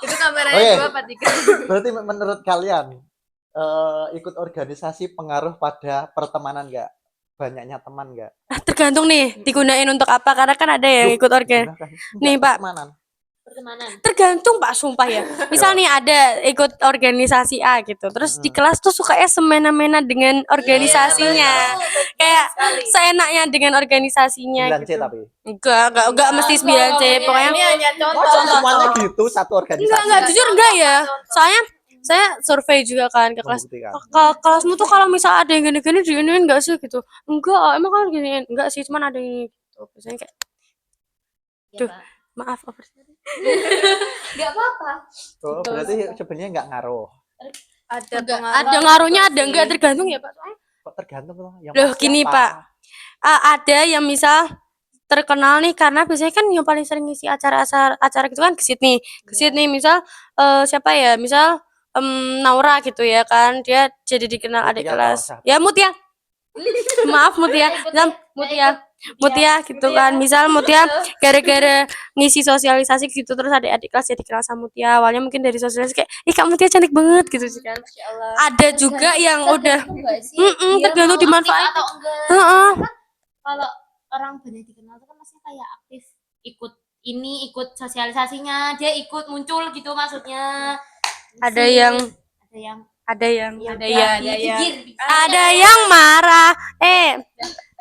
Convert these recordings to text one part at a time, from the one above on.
Itu kameranya 2 apa 3? Berarti menurut kalian ikut organisasi pengaruh pada pertemanan nggak? Banyaknya teman nggak? Tergantung nih digunain untuk apa, karena kan ada yang ikut organ. Nih Pak, pertemanan. tergantung Pak, sumpah ya. Misal nih ada ikut organisasi A gitu, terus di kelas tuh sukanya semena-mena dengan organisasinya, kayak seenaknya dengan organisasinya 9C gitu. tapi Enggak mesti 9C, pokoknya Ini hanya contoh. semuanya gitu satu organisasi. enggak jujur enggak ya. Soalnya saya survei juga kan ke kelas. Membuktikan. Kelasmu tuh kalau misal ada yang gini-gini diginiin enggak sih gitu. Enggak, emang kan giniin. Enggak sih, cuman ada yang gitu. Biasanya kayak Ya, Duh. Pak. maaf overshare. Nggak apa-apa. Oh, berarti sebenarnya nggak ngaruh. Ada Ada pengaruh. ngaruhnya, ada enggak, tergantung ya Pak. Soalnya Kok tergantung loh. Yang Loh, pasti gini, apa? Pak. Ada yang misal terkenal nih karena biasanya kan yang paling sering ngisi acara gitu kan Kesit nih. Kesit nih misal siapa ya? Misal Naura gitu ya kan. Dia jadi dikenal adik Mutia kelas. atau siapa? Ya Mutia. Maaf Mutia. Misal Mutia gitu kan. Misal Mutia gara-gara ngisi sosialisasi gitu terus adik-adik kelas jadi kenal sama Mutia. Awalnya mungkin dari sosialisasi kayak, "Ih, Kak Mutia cantik banget" gitu sih kan. Ada juga yang udah tergantung dimanfaat. atau enggak. Heeh. Kalau orang banyak dikenal itu kan maksudnya kayak aktif ikut sosialisasinya, dia ikut muncul gitu maksudnya. Ada yang ada yang ada yang marah.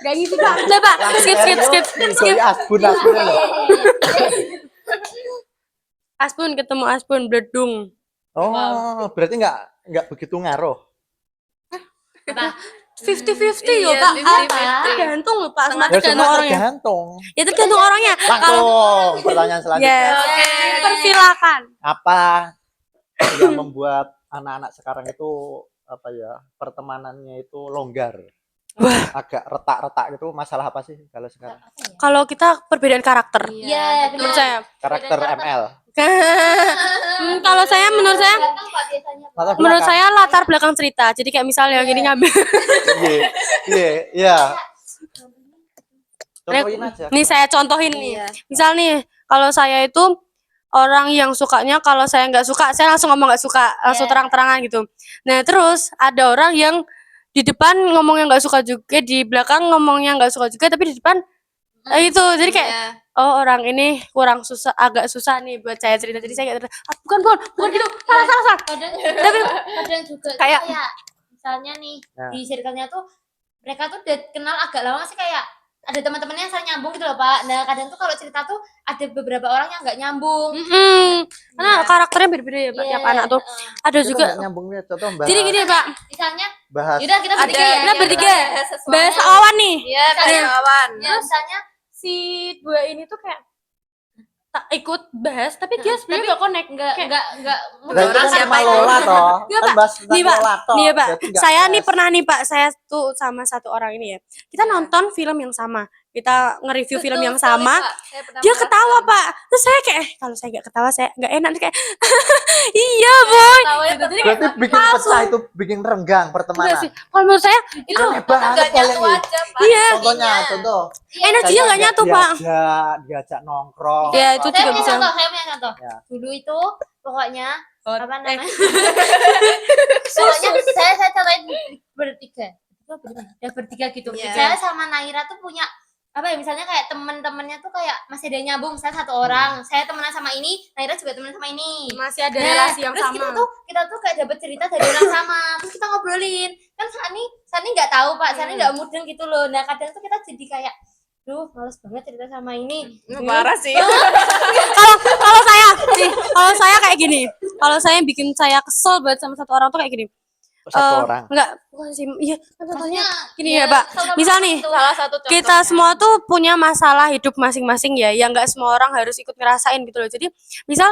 Gak gitu Pak. Udah Pak. Skip. Asbun loh. Aspun ketemu Aspun bledung. Oh, berarti nggak begitu ngaruh. 50-50 yo Iya, Pak. 50-50. Tergantung loh Pak, sama Ya tergantung semua orangnya. tergantung. Ya tergantung orangnya. Langsung pertanyaan selanjutnya. Yes. Oke. Persilakan. Apa yang membuat anak-anak sekarang itu apa ya, pertemanannya itu longgar? Agak retak-retak gitu, masalah apa sih kalau sekarang? Kalau kita perbedaan karakter. Iya, Menurut saya. Karakter ML. Kalau saya menurut saya Latar menurut belakang. saya latar belakang cerita. Jadi kayak misalnya gini ngambil. Iya. Contohin aja. Nih saya contohin nih. Iya. Misal nih, kalau saya itu orang yang sukanya kalau saya nggak suka, saya langsung ngomong nggak suka, langsung terang-terangan gitu. Nah terus ada orang yang di depan ngomongnya nggak suka juga, di belakang ngomongnya nggak suka juga, tapi di depan itu jadi kayak oh orang ini kurang susah, agak susah nih buat saya cerita. Jadi saya kayak bukan gitu, salah. Kadang juga Kayak misalnya nih Nah. di circle-nya tuh mereka tuh udah kenal agak lama sih, kayak ada teman-temannya yang saling nyambung gitu loh Pak. Nah kadang tuh kalau cerita tuh ada beberapa orang yang nggak nyambung. karena karakternya beda-beda ya Pak, tiap anak tuh. Ada Itu juga. nggak nyambungnya, contoh bahas. Jadi gini Pak, Misalnya bahas. yaudah kita Ada bertiga ya. kita bertiga. sesuatu. bahas awan nih. Iya, kawan. Ya, misalnya Si dua ini tuh kayak tak ikut bahas, tapi dia sebenarnya nggak connect. enggak Nah, itu kan siapa cuma itu? Lola toh. Nggak, Kan Pak. bahas tentang Nih Pak, Lola toh. nih ya Pak, Berarti nggak saya bahas. nih pernah nih Pak, saya tuh sama satu orang ini ya. Kita nonton film yang sama, kita nge-review film yang sama. Dia ketawa Pak, terus saya kayak kalau saya nggak ketawa saya nggak enak, terus kayak iya boy. Gitu. Jadi kayak Berarti bikin pecah itu, bikin renggang enggak pertemanan. sih. Kalau menurut saya itu Aneh banget kalian ini. iya Contoh. energinya nggak nyatu Pak. Diajak nongkrong. Ya itu saya juga punya bisa. contoh. Ya. Dulu itu pokoknya apa namanya? Susu. Pokoknya saya contohin bertiga. Bertiga gitu. Iya. Saya sama Naira tuh punya apa ya, misalnya kayak teman-temannya tuh kayak masih ada yang nyambung. Saya satu orang, saya temenan sama ini, Naira juga temenan sama ini. Masih ada Nah, relasi yang terus sama. kita tuh kayak dapat cerita dari orang sama, terus kita ngobrolin. Kan Sani nggak tahu Pak, Sani nggak mudeng gitu loh. Nah kadang tuh kita jadi kayak, duh males banget cerita sama ini. Parah sih. Kalau saya nih, kalau saya kayak gini, kalau saya bikin saya kesel banget sama satu orang tuh kayak gini. Satu orang. Enggak, bukan sih. Iya, kan contohnya gini ya, ya, Pak. sama Misal orang nih, itu. Salah satu contohnya. kita semua tuh punya masalah hidup masing-masing ya, yang nggak semua orang harus ikut ngerasain gitu loh. Jadi, misal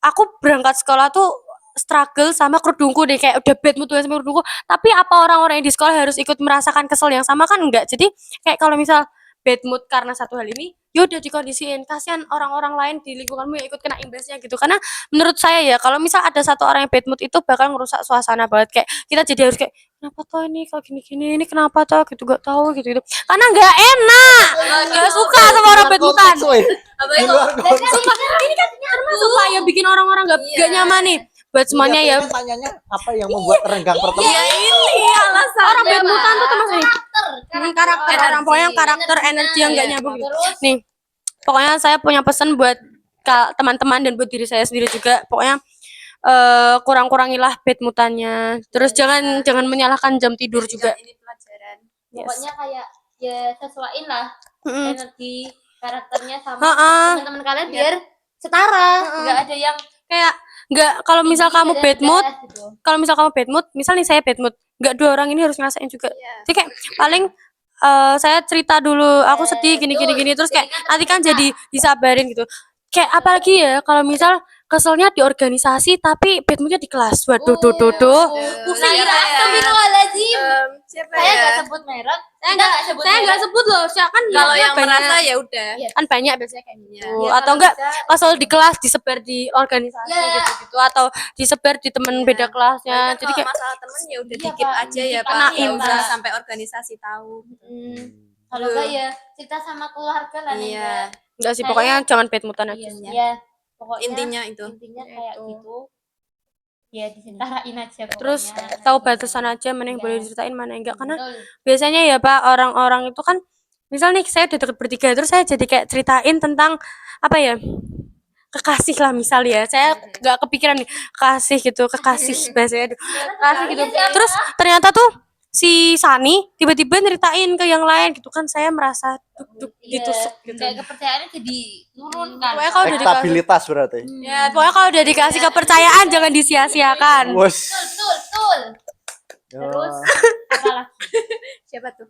aku berangkat sekolah tuh struggle sama kerudungku deh, kayak udah bad mood banget sama kerudungku. Tapi apa orang-orang yang di sekolah harus ikut merasakan kesel yang sama kan enggak. Jadi, kayak kalau misal bad mood karena satu hal ini, ya udah dikondisiin. Kasihan orang-orang lain di lingkunganmu yang ikut kena imbasnya gitu. Karena menurut saya ya, kalau misal ada satu orang yang bad mood itu bakal ngerusak suasana banget. Kayak kita jadi harus kayak, kenapa toh ini kok gini-gini, ini kenapa toh gitu, gak tahu gitu. Karena nggak enak, nggak suka sama orang bad moodan. Di luar konteks. Ini kan termasuk lah yang bikin orang-orang nggak nyaman nih. Buat semuanya ya. Iya, tanyanya apa yang membuat renggang pertemanan? Ini alasan. Orang bad moodan tuh termasuk nih. Karakter orang, Energi. pokoknya karakter energi yang nggak nyambung gitu. Terus Nih, pokoknya saya punya pesan buat teman-teman dan buat diri saya sendiri juga. Pokoknya kurang-kurangilah bad moodannya. Terus jangan menyalahkan jam tidur juga. Ini pelajaran. pokoknya kayak ya sesuaiin lah Mm-mm. energi karakternya sama Ha-ha. teman-teman kalian biar setara, nggak ada yang Kayak nggak, kalau misal tinggi, kamu ada bad yang mood, rendah gitu. kalau misal kamu bad mood, misal nih saya bad mood, nggak dua orang ini harus ngerasain juga. Iya. Jadi kayak paling saya cerita dulu, aku sedih gini terus kayak nanti kan jadi disabarin gitu. Kayak apalagi ya kalau misal keselnya di organisasi tapi bad moodnya di kelas. Waduh, tuh. Nah, Siapa ya? astagfirullahaladzim. Siapa Saya ya? nggak sebut merek. Saya nggak sebut Saya nggak sebut loh, saya kan Kalau ya, yang banyak. merasa ya udah. Iya. Kan banyak biasanya kayak gitu. Iya. Ya, Atau kalau enggak bisa, kesel di kelas disebar di organisasi Iya. gitu-gitu, atau disebar di teman Iya. beda kelasnya. Jadi Jadi kayak masalah temen ya udah Iya, dikit Pak. aja ya Dikit Pak. aja, Nggak usah Pak. sampai organisasi tahu. kalau nggak ya cerita sama keluarga lah nih, Iya. enggak sih, Saya- pokoknya jangan bad moodan aja. Iya, iya. Pokoknya Intinya itu. kayak Itu. gitu. Ya disentarain aja pokoknya. Terus tahu batasan aja mana yang boleh diceritain, mana yang enggak. Karena Betul. biasanya ya Pak, orang-orang itu kan misal nih saya udah deket bertiga terus saya jadi kayak ceritain tentang apa ya, kekasih lah misal ya, saya nggak kepikiran nih kasih gitu, kekasih bahasanya kasih gitu. Terus ternyata tuh si Sani tiba-tiba nyeritain ke yang lain gitu kan, saya merasa duk Iya, ditusuk gitu. kayak kepercayaannya jadi turun kan. Pokoknya kalau udah dikasih, Elektabilitas berarti. ya pokoknya kalau udah dikasih kepercayaan jangan disia-siakan. Wes. Betul. Terus apa lagi? Siapa tuh?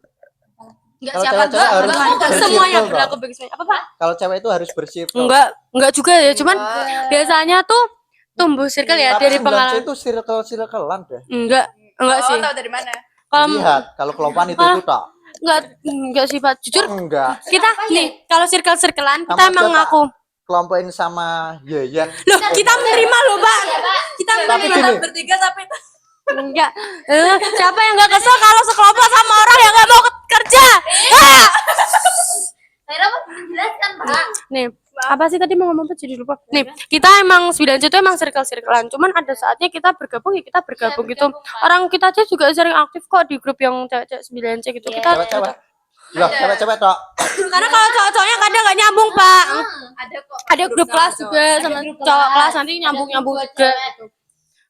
Enggak Kalau siapa cewek-cewek harus enggak bersirkel, semuanya Pak. berlaku bagi semuanya. Apa Pak? Kalau cewek itu harus bersirkel. Enggak juga ya, cuman biasanya tuh tumbuh circle ya Tapi dari 9C pengalaman. itu circle-circlean deh. Enggak sih. Tahu dari mana? Kalau Lihat, kalau kelompokan itu tak. enggak sih Pak, jujur Enggak. kita nih kalau circle-circlean kita Kamu emang coba ngaku. kelompokin sama Yeyen. Loh, kita menerima loh, Pak. Iya, Pak. Kita Tapi menerima. gini, Bertiga tapi Enggak. Siapa yang enggak kesel kalau sekelompok sama orang yang enggak mau kerja? Ah! Saya dapat menjelaskan, Pak. Nih, apa sih tadi mau ngomong apa jadi lupa. Nih, kita emang 9C itu emang circle-circlean. Cuman ada saatnya kita bergabung ya kita bergabung gitu. bergabung, Pak. Orang kita aja juga sering aktif kok di grup yang cewek-cewek 9C gitu. Iya. Kita cewek-cewek. Loh, cewek-cewek tok. karena kalau cowok-cowoknya kadang nggak nyambung, Pak. ada kok. Ada grup kelas juga sama grup cowok kelas, kelas nanti ada nyambung-nyambung grup juga. cewek.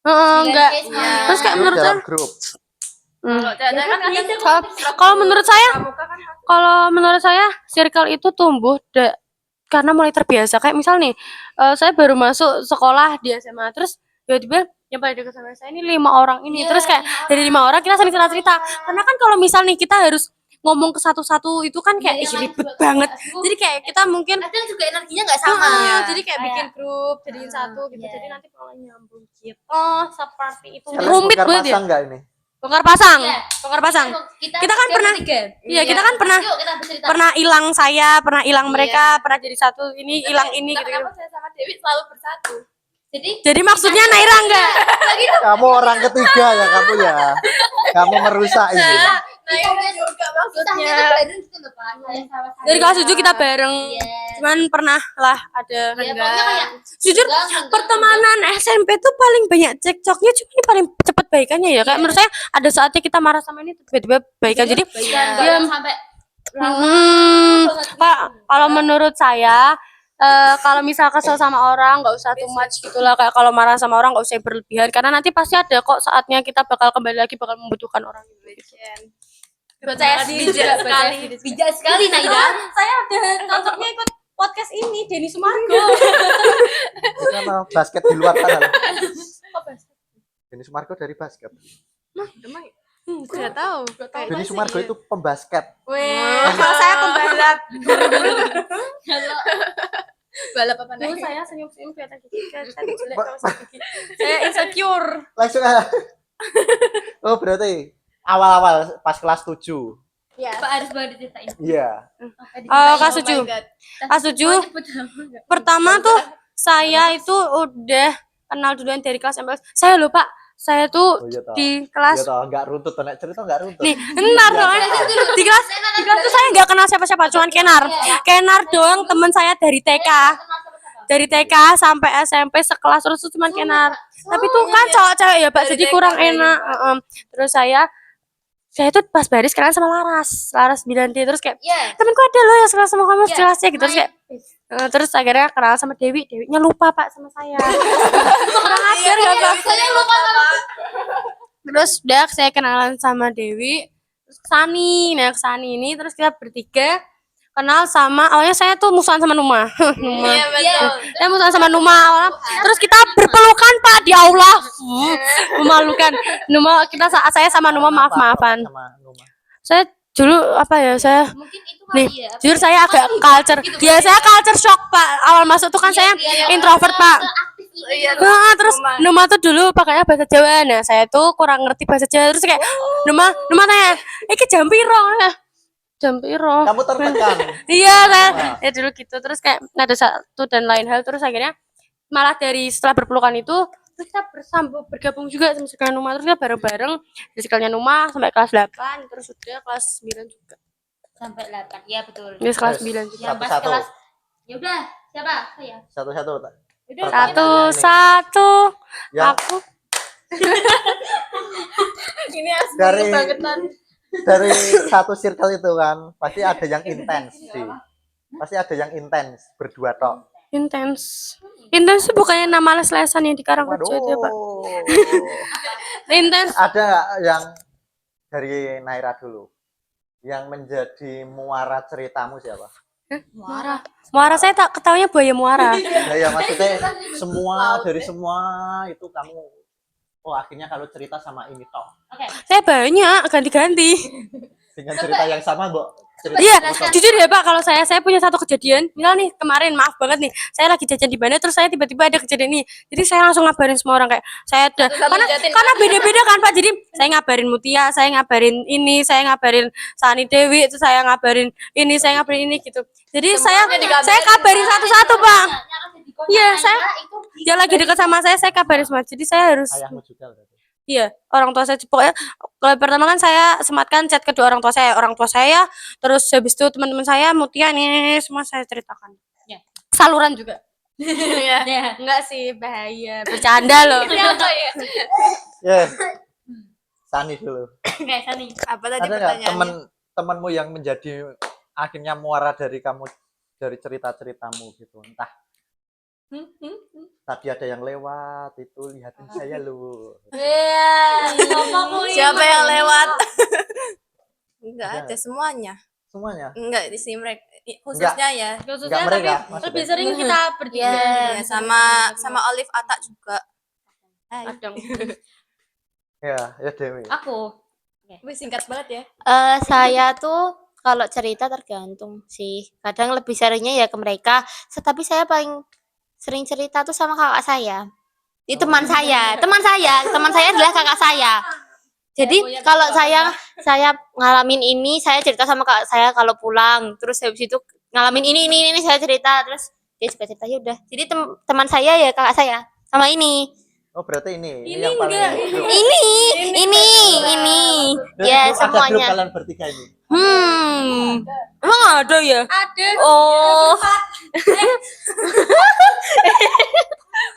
Enggak. Iya. Terus kayak Grup menurut saya, dalam grup. Kalau cewek kan kadang kalau menurut saya, pramuka kan kalau menurut saya circle itu tumbuh karena mulai terbiasa. Kayak misal nih, saya baru masuk sekolah di SMA, terus tiba-tiba yang paling dekat sama saya ini 5 orang ini. Iya, Terus kayak dari 5 orang kita sering cerita. Karena kan kalau misal nih kita harus ngomong ke satu-satu itu kan kayak Iya, ih, ribet juga banget. kelas. Jadi kayak kita mungkin Kadang juga energinya nggak sama. jadi kayak Kayak- bikin grup jadiin satu gitu. iya. Jadi nanti kalau nyambung gitu. Oh, seperti itu. Kalian Rumit bongkar banget ya. pasang nggak ini? Bongkar pasang. Iya. Bongkar pasang. Kita Kita kan pernah Iya, kita kan pernah Yuk kita bercerita. pernah hilang saya, pernah hilang mereka, pernah jadi satu, ini hilang ini gitu. Kenapa saya sama Dewi selalu bersatu? Jadi Maksudnya Naira enggak? Kamu orang ketiga ya kamu ya. Kamu merusak ini. Nah, ini juga kita maksudnya. itu bareng gitu loh, Pak. Saya sama saya. Dari kelas 7 kita bareng. Iya. Cuman pernah lah ada Iya, pokoknya kayak jujur enggak, pertemanan SMP tuh paling banyak cekcoknya, cuma ini paling cepet baikannya ya. Kayak menurut saya ada saatnya kita marah sama ini tiba-tiba baikan. Jadi enggak Iya. yang sampai Pak, kalau menurut saya kalau misal kesel sama orang nggak usah too much gitulah. Kayak kalau marah sama orang nggak usah berlebihan, karena nanti pasti ada kok saatnya kita bakal kembali lagi, bakal membutuhkan orang itu. Buat saya bijak sekali. bijak sekali Naida. Saya udah cocoknya ikut podcast ini Denny Sumargo. Karena basket di luar sana. Denny Sumargo dari basket. Emang nggak tahu. Denny Sumargo itu pembasket. Kalau saya pembalap. Balap apa Dulu nih? saya senyum-senyum kelihatan gigi. Saya jelek kalau saya gigi. Saya insecure. Langsung aja. Oh berarti awal-awal pas kelas 7 Iya. Pak harus banget diceritain. Iya. Kak Suju. Kak Suju, pertama tuh saya itu udah kenal duluan dari kelas MPLS. Saya lupa, saya tuh Oh iya toh. di Iya kelas toh, enggak runtut toh, nek cerita enggak runtut. nih, benar soalnya di kelas tuh saya nggak kenal siapa-siapa, cuman Kenar doang teman saya dari TK. Dari TK sampai SMP sekelas terus tuh cuman Kenar. Tapi tuh kan cowok-cewek ya, Pak, Dari jadi TK kurang kayaknya, enak. Terus saya tuh pas baris kenalan sama Laras 9D, terus kayak Iya. temenku ada loh yang sekelas sama kamu, Iya, jelas ya gitu. Terus kayak terus akhirnya kenal sama Dewinya lupa Pak sama saya. Kurang ajar gak Pak? Saya lupa sama Terus udah saya kenalan sama Dewi, terus Sani. Nah, ke Sani ini terus kita bertiga kenal sama, awalnya saya tuh musuhan sama Numa. Iya betul. Saya musuhan sama Numa awalnya. Terus kita berpelukan Pak di aula. Memalukan. Numa saya sama Numa maaf-maafan. Sama Numa. Saya dulu apa ya, saya mungkin itu nih, kali ya. jujur saya agak culture. Ya saya culture shock Pak. Awal masuk tuh kan saya introvert Pak. Iya. Terus Numa tuh dulu pakainya bahasa Jawa. Nah, saya tuh kurang ngerti bahasa Jawa. Terus kayak Numa tanya, "Iki jam piro?" Jam piro? Kamu tertekan. Iya kan? Ya dulu gitu. Terus kayak ada satu dan lain hal, terus akhirnya malah dari setelah berpelukan itu terus kita bergabung juga sama sekolah Numa, terus kita bareng-bareng dari sekolahnya Numa sampai kelas 8, terus sudah kelas 9 juga. Sampai 8. Iya betul. Terus kelas Terus, 9 juga. Yang pas satu-satu. kelas. Ya udah, siapa? Saya. Satu-satu. Udah. Satu. Ya, Aku Ini asli Dari- kebangetan. dari satu circle itu kan pasti ada yang intens sih. Pasti ada yang intens berdua tok. intens. Intens itu bukannya nama les-lesan yang di Karangrejo itu ya Pak? Intens. Ada nggak yang dari Naira dulu? Yang menjadi muara ceritamu siapa? Muara saya tak ketahuinya buaya muara. Ya maksudnya semua dari semua itu kamu. Oh akhirnya kalau cerita sama ini toh Oke. Saya banyak ganti-ganti. dengan cerita yang sama, Mbok. Cerita Iya, sama. jujur ya Pak, kalau saya punya satu kejadian. Misal nih kemarin, maaf banget nih, saya lagi jajan di mana, terus saya tiba-tiba ada kejadian ini. Jadi saya langsung ngabarin semua orang kayak saya ada karena beda-beda kan Pak. Jadi saya ngabarin Mutia, saya ngabarin ini, saya ngabarin Sani Dewi, itu saya ngabarin ini, saya ngabarin ini gitu. Jadi saya kabarin satu-satu Pak. Iya, dia lagi dekat sama saya kabarin semua. Jadi saya harus Ayahmu juga berarti. iya, orang tua saya pokoknya kalau pertama kan saya sematkan chat kedua orang tua saya, terus habis itu teman-teman saya, Mutia ini semua saya ceritakan. Ya. Saluran juga. Iya. Ya. Enggak sih, bahaya. Bercanda loh. Siapa ya? Ya. Sani dulu. Oke, Sani. Apa tadi Ada nggak pertanyaannya? temanmu yang menjadi akhirnya muara dari kamu dari cerita-ceritamu gitu? Entah tadi ada yang lewat itu lihatin saya lu. Iya. Siapa yang lewat? Enggak Ada. ada semuanya. Semuanya. Enggak di sini mereka khususnya ya. Enggak mereka lebih maksudnya. sering kita bertiga. Ya, sama Olive Atta juga. Hai. Kadang. Ya Dewi. Aku. Wih, singkat banget ya. Saya tuh kalau cerita tergantung sih. Kadang lebih seringnya ya ke mereka. Tetapi saya paling sering cerita tuh sama kakak saya. Itu teman saya adalah kakak saya. Jadi kalau saya ngalamin ini, saya cerita sama kakak saya kalau pulang. Terus habis itu ngalamin ini saya cerita. Terus dia juga cerita, ya udah. Jadi teman saya ya kakak saya sama ini. Oh berarti ini yang paling grup. Ini. Dan Ya grup- ada grup semuanya. kalian bertiga ini. Emang ada ya? Ada. Oh.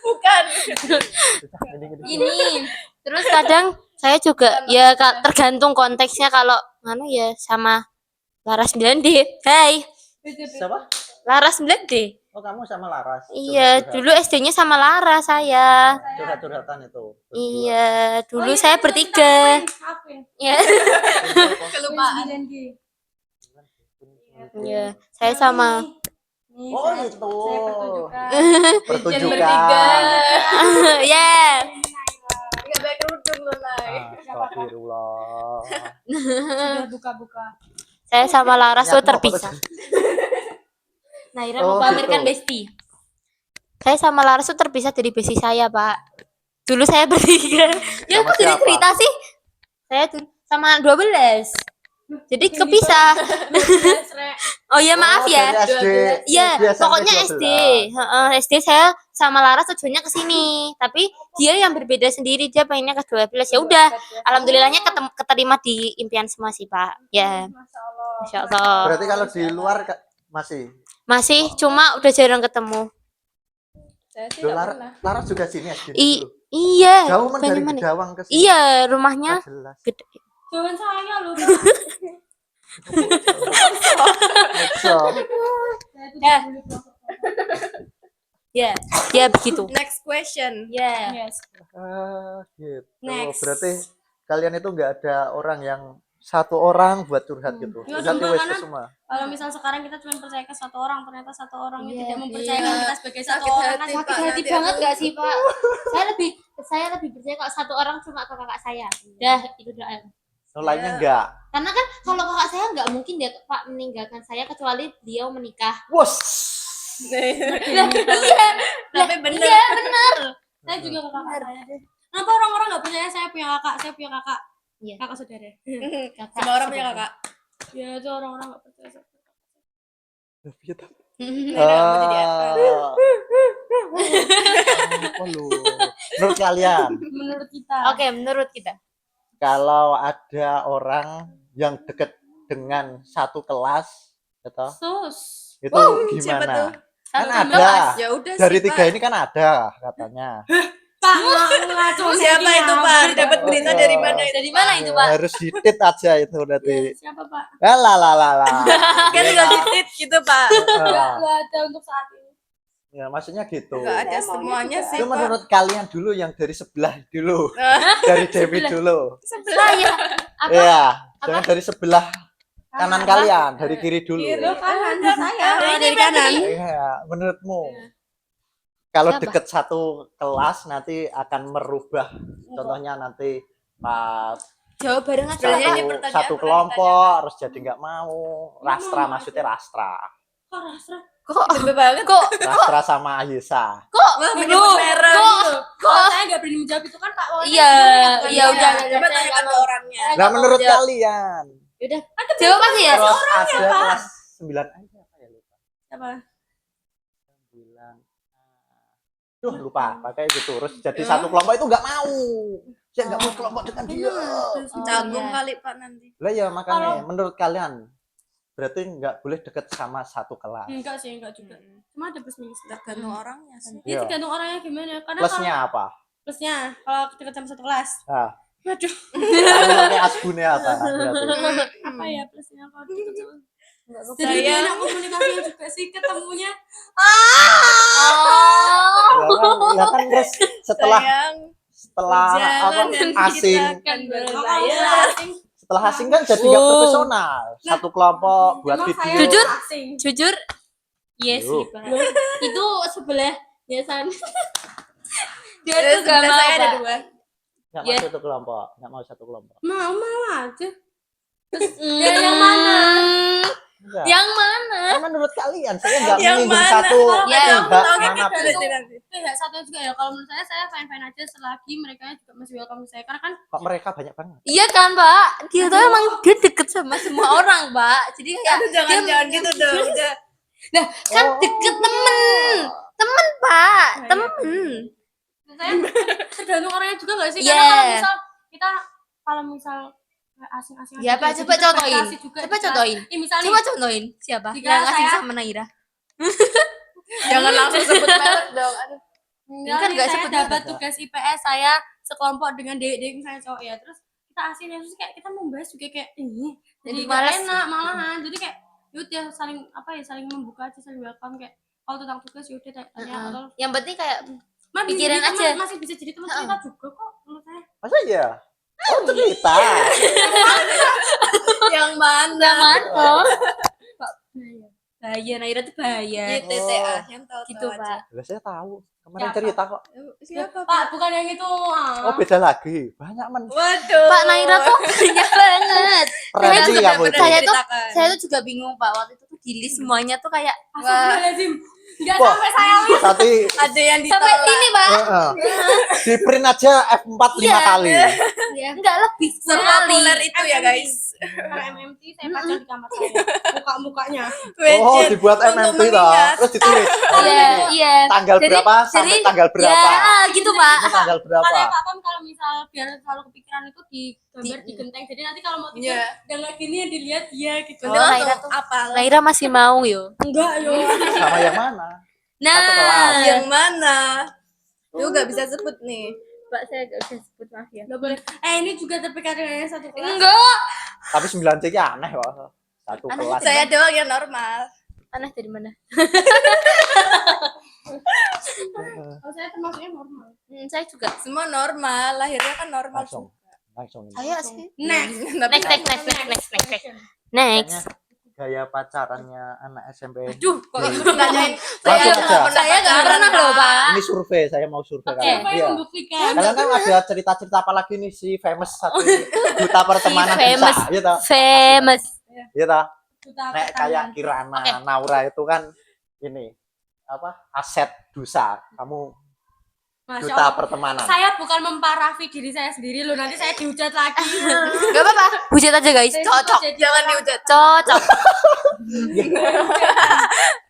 Bukan. Ini terus kadang saya juga ya tergantung konteksnya. Kalau ya sama Laras 9D. Hai, Siapa? Laras 9D. Oh kamu sama Laras. Iya, dulu SD-nya sama Laras saya. Curhat-curhatan itu. berdua. Iya, dulu saya bertiga. Ya. Kelupaan. Iya, saya sama Oh itu. Yang Pertunjukan. bertiga. ya. Enggak pakai kerudung loh, Nay. Astagfirullah. Saya sama Laras tuh Niat mau terpisah. Naira Oh, mau pamerkan gitu. Besti. Saya sama Laras tuh terpisah dari besti saya, Pak. Dulu saya bertiga. Ya Sama kok jadi siapa? cerita sih? Saya tuh sama 12. Jadi kepisah. Oh ya maaf Oh, ya. dari SD. Iya, Dia sampai pokoknya 12. SD. Heeh, SD saya sama Laras tujuannya ke sini. Tapi dia yang berbeda sendiri, dia pengennya ke 12. Ya udah, alhamdulillahnya keterima di impian semua sih, Pak. Ya. Masya Allah. Berarti kalau di luar masih. Masih cuma udah jarang ketemu. Saya sih Loh, nggak pernah. Laras juga sini SD I- dulu. Iya. Jauh men dari Banyumanik. Bedawang ke sini. Iya, rumahnya Nggak jelas. gede. Jangan saya loh. So, Ya, ya begitu. Next question. Ya. Yes. gitu. Next. Berarti kalian itu nggak ada orang yang satu orang buat curhat gitu. Nggak, Curhat sumpah, wes karena- semua. Kalau misal sekarang kita cuma percaya ke satu orang, ternyata satu orangnya Iya, tidak mempercayakan iya. kita sebagai satu Sakit orang. hati, kan Pak. Sakit hati nanti banget aku- gak sih, Pak? saya lebih percaya kalau satu orang cuma ke kakak saya. Dah, itu doa. Yang lainnya Iya. enggak. Karena kan kalau kakak saya nggak mungkin dia Pak meninggalkan saya kecuali beliau menikah. Wos. Tapi bener. Iya, benar. Saya juga ke kakak saya. Kenapa orang-orang nggak percaya saya punya kakak? Saya punya kakak. Iya. Kakak saudara. Semua orang punya kakak. Ya itu orang-orang nggak percaya. saya punya kakak. Naira mau jadi apa? Apa lu? Menurut kalian, Menurut kita. Oke, menurut kita. kalau ada orang yang deket dengan satu kelas, gitu, Sus. itu Siapa tuh? gimana? Kan Satu ada. kelas. Ya udah Dari sih, tiga Pak. ini kan ada katanya. Pak, ngaco Siapa itu, Pak? Dapat berita dari mana itu? Dari mana itu, Pak? Harus ditit aja itu berarti. Siapa, Pak? Lah. Kan tinggal ditit gitu, Pak. Nggak ada untuk saat ini. Ya, maksudnya gitu. Enggak ada semuanya sih, Itu Pak. menurut kalian dulu yang dari sebelah dulu. Dari Dewi dulu. Saya apa? Iya, jangan dari sebelah kanan kalian, dari kiri dulu. Kiri kanan saya. Dari kanan. Iya, menurutmu. Kalau Siapa? deket satu kelas nanti akan merubah. Contohnya nanti pas Jawab bareng aja. Sebenarnya ini satu, pertanyaan satu pernah kelompok harus jadi nggak mau. Rastra mau maksudnya Rastra. Kok Rasra? Lebih banget. Kok Rastra sama Ayesa. Wah, menyebut merek. Kalau saya nggak berani menjawab itu kan Pak. Iya, iya udah. Coba tanyakan ke orangnya. Nah, menurut kalian. Udah. Jawab aja ya. Terus ada kelas 9 aja apa ya lupa. Siapa? 9. Duh, lupa. Pakai gitu. Terus jadi satu kelompok itu nggak mau. Saya nggak mau kelompok dengan dia. Canggung iya. kali, Pak, nanti. Lah ya makanya menurut kalian berarti nggak boleh deket sama satu kelas. Enggak sih, enggak juga. Cuma ada plus minus. Tergantung orangnya sih. Ini Iya. tergantung orangnya gimana. Karena Plusnya kalau apa? plusnya kalau dekat sama satu kelas. Nah, Waduh, pakai asbune apa berarti? apa ya plusnya kalau dekat sama jadi Saya- lebih enak komunikasinya juga sih ketemunya. Oh. Ya kan terus setelah Sayang, setelah apa perjalanan asing kita akan Kalau berlayar. asing, setelah asing kan jadi nggak Oh. profesional. Satu kelompok buat emang saya video. Jujur? asing. Jujur? Yes Yuk. sih, Pak. Itu sebelah ya San. Dia Terus tuh gak sebelah mau, saya ada Pak. 2. Nggak Iya. mau satu kelompok, nggak mau satu kelompok. Mau aja. Ya, yang mana? Enggak. Yang mana? Kan menurut kalian saya nggak Yang menyinggung mana? satu Ya, pihak Taunya manapun. berarti nanti. Enggak satu juga ya. Kalau menurut saya fine fine aja selagi mereka juga masih welcome ke saya. Karena kan Kok mereka banyak banget? Iya kan, Pak? Dia tuh emang dia deket sama semua orang, Pak. Jadi kayak Aduh, jangan gitu dong. Udah. nah, kan Oh. deket temen. Temen, Pak. Temen. saya tergantung orangnya juga nggak sih? Iya. Karena kalau misal kayak asing-asing Ya, aja Pak, jadi coba contohin. berkreasi juga Coba di kelas. contohin. Ih, misalnya Coba contohin siapa? Jika Yang asing saya- sama Naira. Jangan langsung sebut merek dong. Aduh. enggak Kan nih, nggak saya sebut dapat merek, Pak. tugas IPS saya sekelompok dengan dek-dek misalnya cowok ya. Terus kita asing ya, terus kayak kita membahas juga kayak ini Jadi nggak malas. enak malahan. Jadi kayak yaudah saling apa ya saling membuka aja saling welcome kayak kalau tentang tugas yaudah tanya atau Yang penting kayak Mah, bisa pikiran jadi aja. teman- masih bisa jadi teman cerita juga kok menurut saya. Masa iya? Oh cerita. Yang mana? mana? Bahaya, Naira tuh bahaya. Iya, TTA. Yang tahu Gitu, Pak. Lah saya tahu. Kemarin Siapa? cerita kok. Siapa, Pak, bukan yang itu. Oh beda lagi. Banyak men. Waduh. Pak Naira tuh banyak banget. Friendly Sudah kamu pernah itu. Saya tuh- diceritakan. Saya tuh juga bingung, Pak. Waktu itu tuh di list semuanya tuh kayak Astagfirullahaladzim. Enggak Wah. sampai saya list. Tapi Ada yang sampai ditolak. ini, Pak. di print aja F4 5 Iya. kali. Enggak lebih sekali. Sepopuler itu ya, guys. Kalau MMT saya pajang di kamar saya. Muka-mukanya. Oh, dibuat MMT toh. Terus ditulis. Oh, Iya, ini iya. tanggal berapa sampai tanggal berapa? Ya, gitu, Pak. Ini tanggal berapa? Kalau Pak Pam kalau misal biar selalu kepikiran itu digambar di genteng. Jadi nanti kalau mau tidur dan lagi ini yang dilihat dia gitu. Oh, Nanti Naira langsung tuh- apa? Naira masih mau yo. Enggak yo. Sama yang mana? Nah, Satu kelas. Yang mana? Lu gak bisa sebut nih. Pak saya gak bisa sebut maaf ya. Enggak boleh. Ini juga terpikat dengan yang satu kelas. Enggak. Tapi 9 C aneh kok. Satu Aneh kelas. Saya doang yang normal. Aneh dari mana? Oh, saya termasuknya normal. Saya juga. Semua normal, lahirnya kan normal. Langsung. Langsung ini. Saya sih. Next. Tapi Next. Next. Gaya pacarannya anak SMP. Aduh, kok Iya. nanyain Langsung aja. Saya nggak pernah loh, Pak. Ini survei, saya mau survei kalian. Siapa Iya. yang membuktikan? Kalian kan ada cerita-cerita apa lagi nih si famous satu ini, duta pertemanan Si famous. bisa, gitu. Famous. Gitu. Duta Nek kayak pertemanan. Kirana, Oke. Naura itu kan ini apa? Aset dosa. Kamu Masya duta Allah. pertemanan. Saya bukan memparafi diri saya sendiri loh, nanti saya dihujat lagi. Gak apa-apa. Hujat aja guys. Cocok. jangan dihujat. Cocok.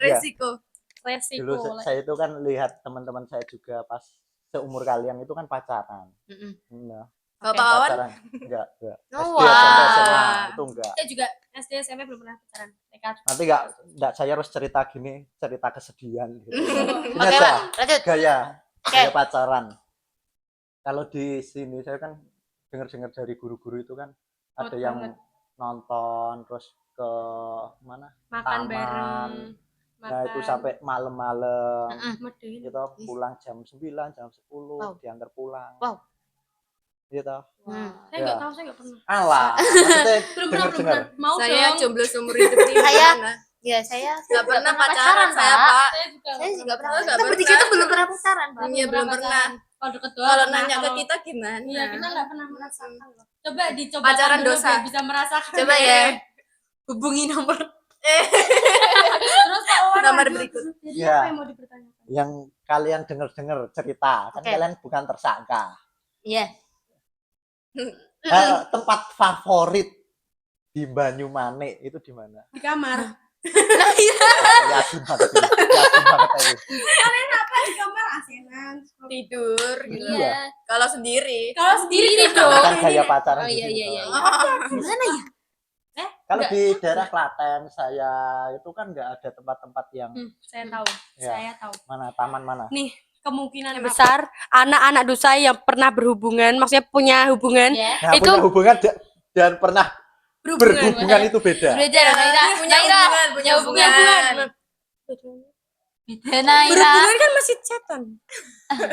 Resiko. Dulu saya itu kan lihat teman-teman saya juga pas seumur kalian itu kan pacaran. Nah, Kalau kawan pacaran enggak. Oh, SD, SMP, wah. SMA itu enggak. Saya juga SD SMP belum pernah pacaran. Nekat. Nanti enggak saya harus cerita gini, cerita kesedihan gitu. Ini Oke, aja, Pak. Lanjut. gaya pacaran. Kalau di sini saya kan dengar-dengar dari guru-guru itu kan ada Oh, yang banget. nonton terus ke mana? Makan Taman. bareng. Nah, itu sampai malam-malam. Medin. Gitu pulang jam 9, jam 10 Wow. diantar pulang. Wow. Gitu. Saya Ya. nggak tahu, saya nggak pernah. Alah, maksudnya Belum pernah. dengar-dengar. Mau saya dong. jomblo seumur hidup ini. Saya- gimana? Ya, saya Nggak pernah pacaran saya, Pak. Saya juga Saya juga pernah. Nggak Kita bertiga pernah. tuh belum pernah pacaran, Pak. Iya, belum pernah. Kalau deket doang. Kalau pernah. nanya ke Kalau- kita gimana? Iya, kita nggak pernah merasakan loh. Coba dicoba Pacaran dulu dosa. biar bisa merasakan. Coba ya. Hubungi nomor Terus Pak Wawan nomor lanjut. berikut. Jadi Ya. apa yang mau dipertanyakan? Yang kalian dengar-dengar cerita, kan Oke. kalian bukan tersangka. Iya. Tempat favorit di Banyumane itu di mana? Di kamar. Yakin banget ini. Yakin banget aja. Di kamar asenan. Tidur gitu. Iya. Kalau sendiri. Kalau sendiri dong. Kan gaya pacaran Oh, di iya, situ. iya, iya. Gimana ya? Kalau Enggak. di daerah Klaten saya itu kan nggak ada tempat-tempat yang Saya tahu. Ya. Saya tahu. mana taman mana. Nih, kemungkinan Yang besar anak-anak dosa yang pernah berhubungan, maksudnya punya hubungan Ya. Nah, itu- punya hubungan dan pernah berhubungan itu beda. Beda Naira. Punya Naira. hubungan, punya hubungan. Beda Naira. berhubungan kan masih chatan.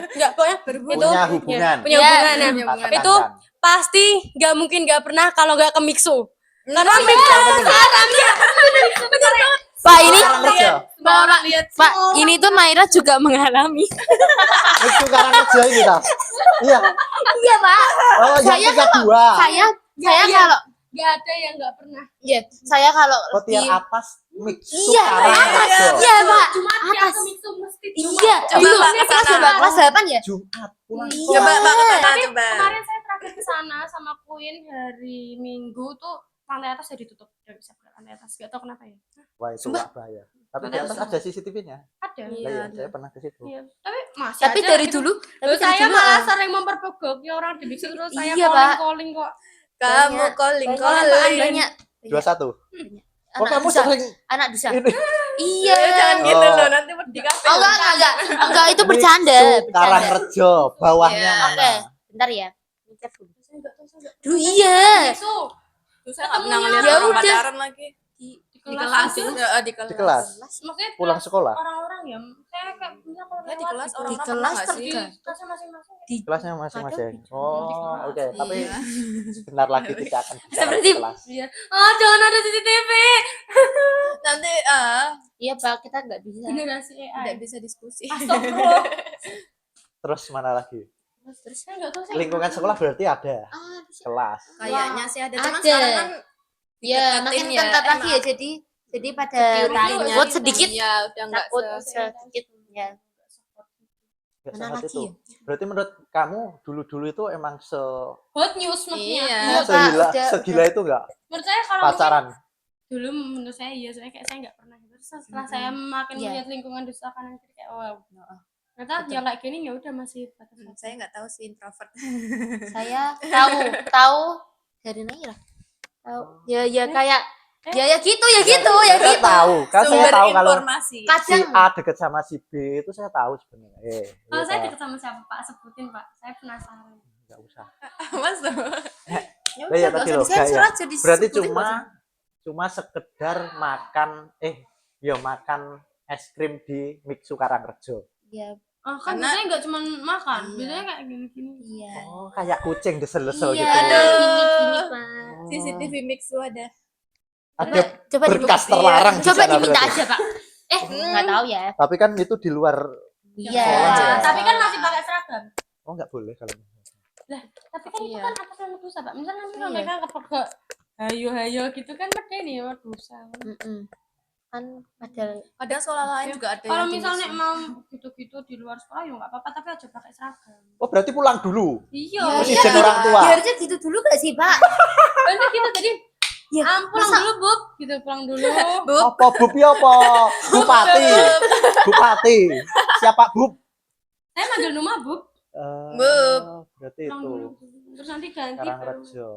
Enggak, pokoknya berhubungan itu Punya hubungan. punya Ya, hubungan. Nah, punya hubungan. itu pasti nggak mungkin nggak pernah kalau nggak ke mixu. Karena Nah, mixu Pak ini kerja. orang lihat Pak, ini tuh Naira juga mengalami. Itu karang kerja ini dah. Iya. Iya, Pak. Oh, yang Saya tiga dua. Saya iya. kalau Gak ada yang gak pernah. iya, saya kalau Oh, di tiar atas mix Iya, karang kerja. iya, Pak. Cuma Atas. dia mixu mesti Iya, Coba, dulu Pak, ke kelas sana. berapa? Kelas 8 ya? Jumat pulang. Iya. Coba Pak ke sana Tapi coba. kemarin saya terakhir ke sana sama Queen hari Minggu tuh lantai atas saya ditutup, nggak bisa ke lantai atas, gak tau kenapa ya. Wah, itu nggak bahaya. Tapi di atas ada CCTV-nya. Ada. Iya, saya pernah ke situ. Iya. Tapi masih Tapi aja dari gitu. dulu, Loh, dari saya dulu, malah sering memperbogoki orang di mixu terus saya Iya, Pak. calling kok. Kamu banyak- calling banyak, calling. banyak. 21. Oh, Anak kamu dusa. sering Anak dusa. ini. Iya. Jangan gitu Oh. loh, nanti di kafe. Oh, enggak, itu bercanda. Karang Bercanda. rejo, bawahnya Iya, mana? Oke, bentar ya. Ngecek dulu. Saya nggak tahu, saya nggak Duh, iya. mixu. Terus saya nggak pernah Ketemunya. ngeliat Ya orang udah. pacaran lagi. Di Di kelas. Di kelas. Di kelas. Maksudnya Pulang sekolah. orang-orang ya, saya kayak punya kalau Ya, di lewat kelas gitu. orang-orang Di pernah kelas nggak sih? Di tergantung. kelasnya masing-masing. Kelasnya masing-masing. Kadang Oh, oke. Tapi Iya. sebentar lagi kita akan bicara Seperti- di kelas. Iya. Oh, jangan ada CCTV. Nanti Iya, Pak, kita enggak bisa. Generasi AI. tidak bisa diskusi. Astagfirullah. Terus mana lagi? Terus saya nggak tahu saya. Lingkungan sekolah berarti ada Ah, kelas. Kayaknya sih ada. Cuman Ada. sekarang kan ya, makin diketin ya, ketat lagi ya. emang. Jadi pada security-nya takut sedikit, Iya, udah nggak takut se- sedikit ya. Nggak Mana sehat lagi itu. ya? Berarti menurut kamu dulu-dulu itu emang Hot news maksudnya. Iya. Iya, Pak, segila, udah- segila itu enggak Menurut saya kalau pacaran? dulu menurut saya iya, soalnya kayak saya nggak pernah gitu. Terus setelah saya makin Iya. melihat lingkungan di sekitar kanan kiri kayak wow. Ternyata yang kayak gini ya udah masih batas. Saya nggak tahu sih introvert. Saya tahu dari Naira. Tahu. Ya kayak ya gitu ya gitu ya Saya gitu. tahu, kan saya Sumber tahu kalau informasi. si Kadang A deket sama si B itu saya tahu sebenarnya. Kalau iya, saya Pak. deket sama siapa Pak? Sebutin Pak. Saya penasaran. Nggak usah. Mas. Lah Ya ya udah, tadi nggak loh, usah disensor kayak aja, berarti disebutin cuma aja. cuma sekedar makan ya makan es krim di Mixu Karangrejo. ya Oh, kan Karena- biasanya nggak cuma makan, Iya. biasanya kayak gini-gini. iya. Oh, kayak kucing desel-desel Iya, gitu. gini-gini, Pak. Oh. CCTV mix tuh ada. Ada Coba berkas dibuka. terlarang di Coba sana diminta berarti. aja, Pak. Nggak tahu ya. Tapi kan itu di luar. Iya. Sekolah ya. Tapi kan masih pakai seragam. Oh, nggak boleh kalau. Tapi kan itu Iya. kan atas nama dosa, Pak. Misalnya nanti kalau Iya. mereka ke hayo-hayo gitu kan medeni ya dosa. Mm-mm. Kan ada Kadang sekolah lain juga ada Kalau yang misalnya dimixin. mau gitu-gitu di luar sekolah ya nggak apa-apa, tapi aja pakai seragam. Oh, berarti pulang dulu. Iya, Terus iya. izin orang tua. ya harusnya gitu dulu gak sih, Pak? Bener gitu tadi. Ya, Pulang dulu, Bub. Gitu pulang dulu. Apa bub ya apa? Bupati. Bupati. Siapa bub? Saya manggil Numa, Bub. Bub. Berarti Pulang itu dulu. Terus nanti ganti baru. Karangrejo.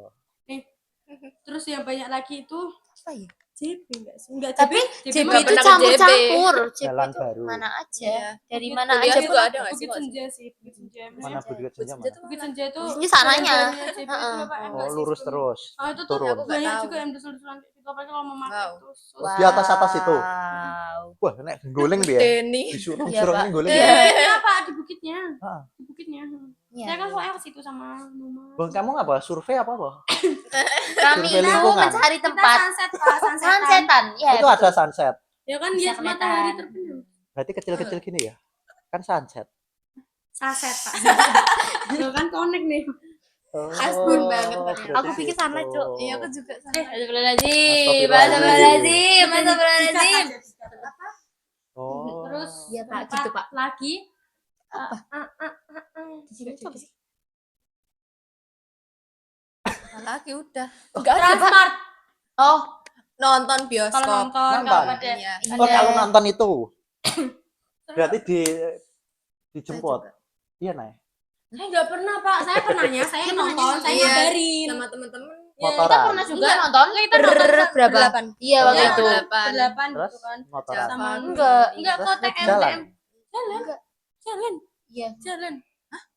Terus yang banyak lagi itu Apa ya? JB enggak sih? Enggak Tapi JB JB nggak itu pernah ke campur-campur. JB Jalan itu baru. mana aja. Iya. Dari Bukit mana Kuliah aja juga pun. ada nggak sih? Bukit Kok? Senja sih, Bukit Senja. Mana Bukit Senja Senja mana? tuh Bukit mana? Senja itu Ini sananya. jalan-jalannya JB itu Heeh. Bapak, yang Oh, nggak sih lurus sebelum- terus. Oh, itu tuh Turun. Aku nggak banyak tahu. juga yang dusel-duselan kayak gitu, apalagi kalau mau makan Wow. terus. Di atas itu. Wow. Wah, nek guling dia. Denny. Disuruh-suruh Iya, ini guling. Iya. ya. Kenapa di bukitnya? Ah. Di bukitnya. Iya. Saya kan soalnya ke situ sama Numa. Bang, kamu apa? Survei apa? Kami Survei itu lingkungan. mencari Kita tempat sunset, Pak, sunsetan. sunsetan. Ya, Itu ada sunset. Ya kan Bisa dia matahari kelihatan. terbenam. Berarti kecil-kecil gini ya? Kan sunset. Saset, Pak. Lo kan connect nih. Oh, Asbun banget, Pak. berarti Aku pikir sana, gitu. Cuk. Iya, aku juga sama. Astagfirullahaladzim. Astagfirullahaladzim. Astagfirullahaladzim. Oh. Terus Iya, Pak, tempat gitu, Pak. lagi Apa? Di sini tuh apa sih? Lagi udah. Transmart. Oh, Nonton Kalau bioskop. nonton, Nonton. kalau pada Iya. Oh, Iya. kalau nonton itu berarti dijemput. Saya Iya, Nay. saya nggak pernah, Pak. Saya pernahnya, saya Iya, nonton, saya Iya. ngabarin. Sama temen-temen. Motoran. kita pernah juga nonton. Kita nonton Berapa? Berdelapan. Iya, waktu Iya, itu. berdelapan Terus gitu kan. motoran. Sama Enggak. enggak ke Terus TM. jalan. Jalan. Enggak. Jalan. Iya. Jalan.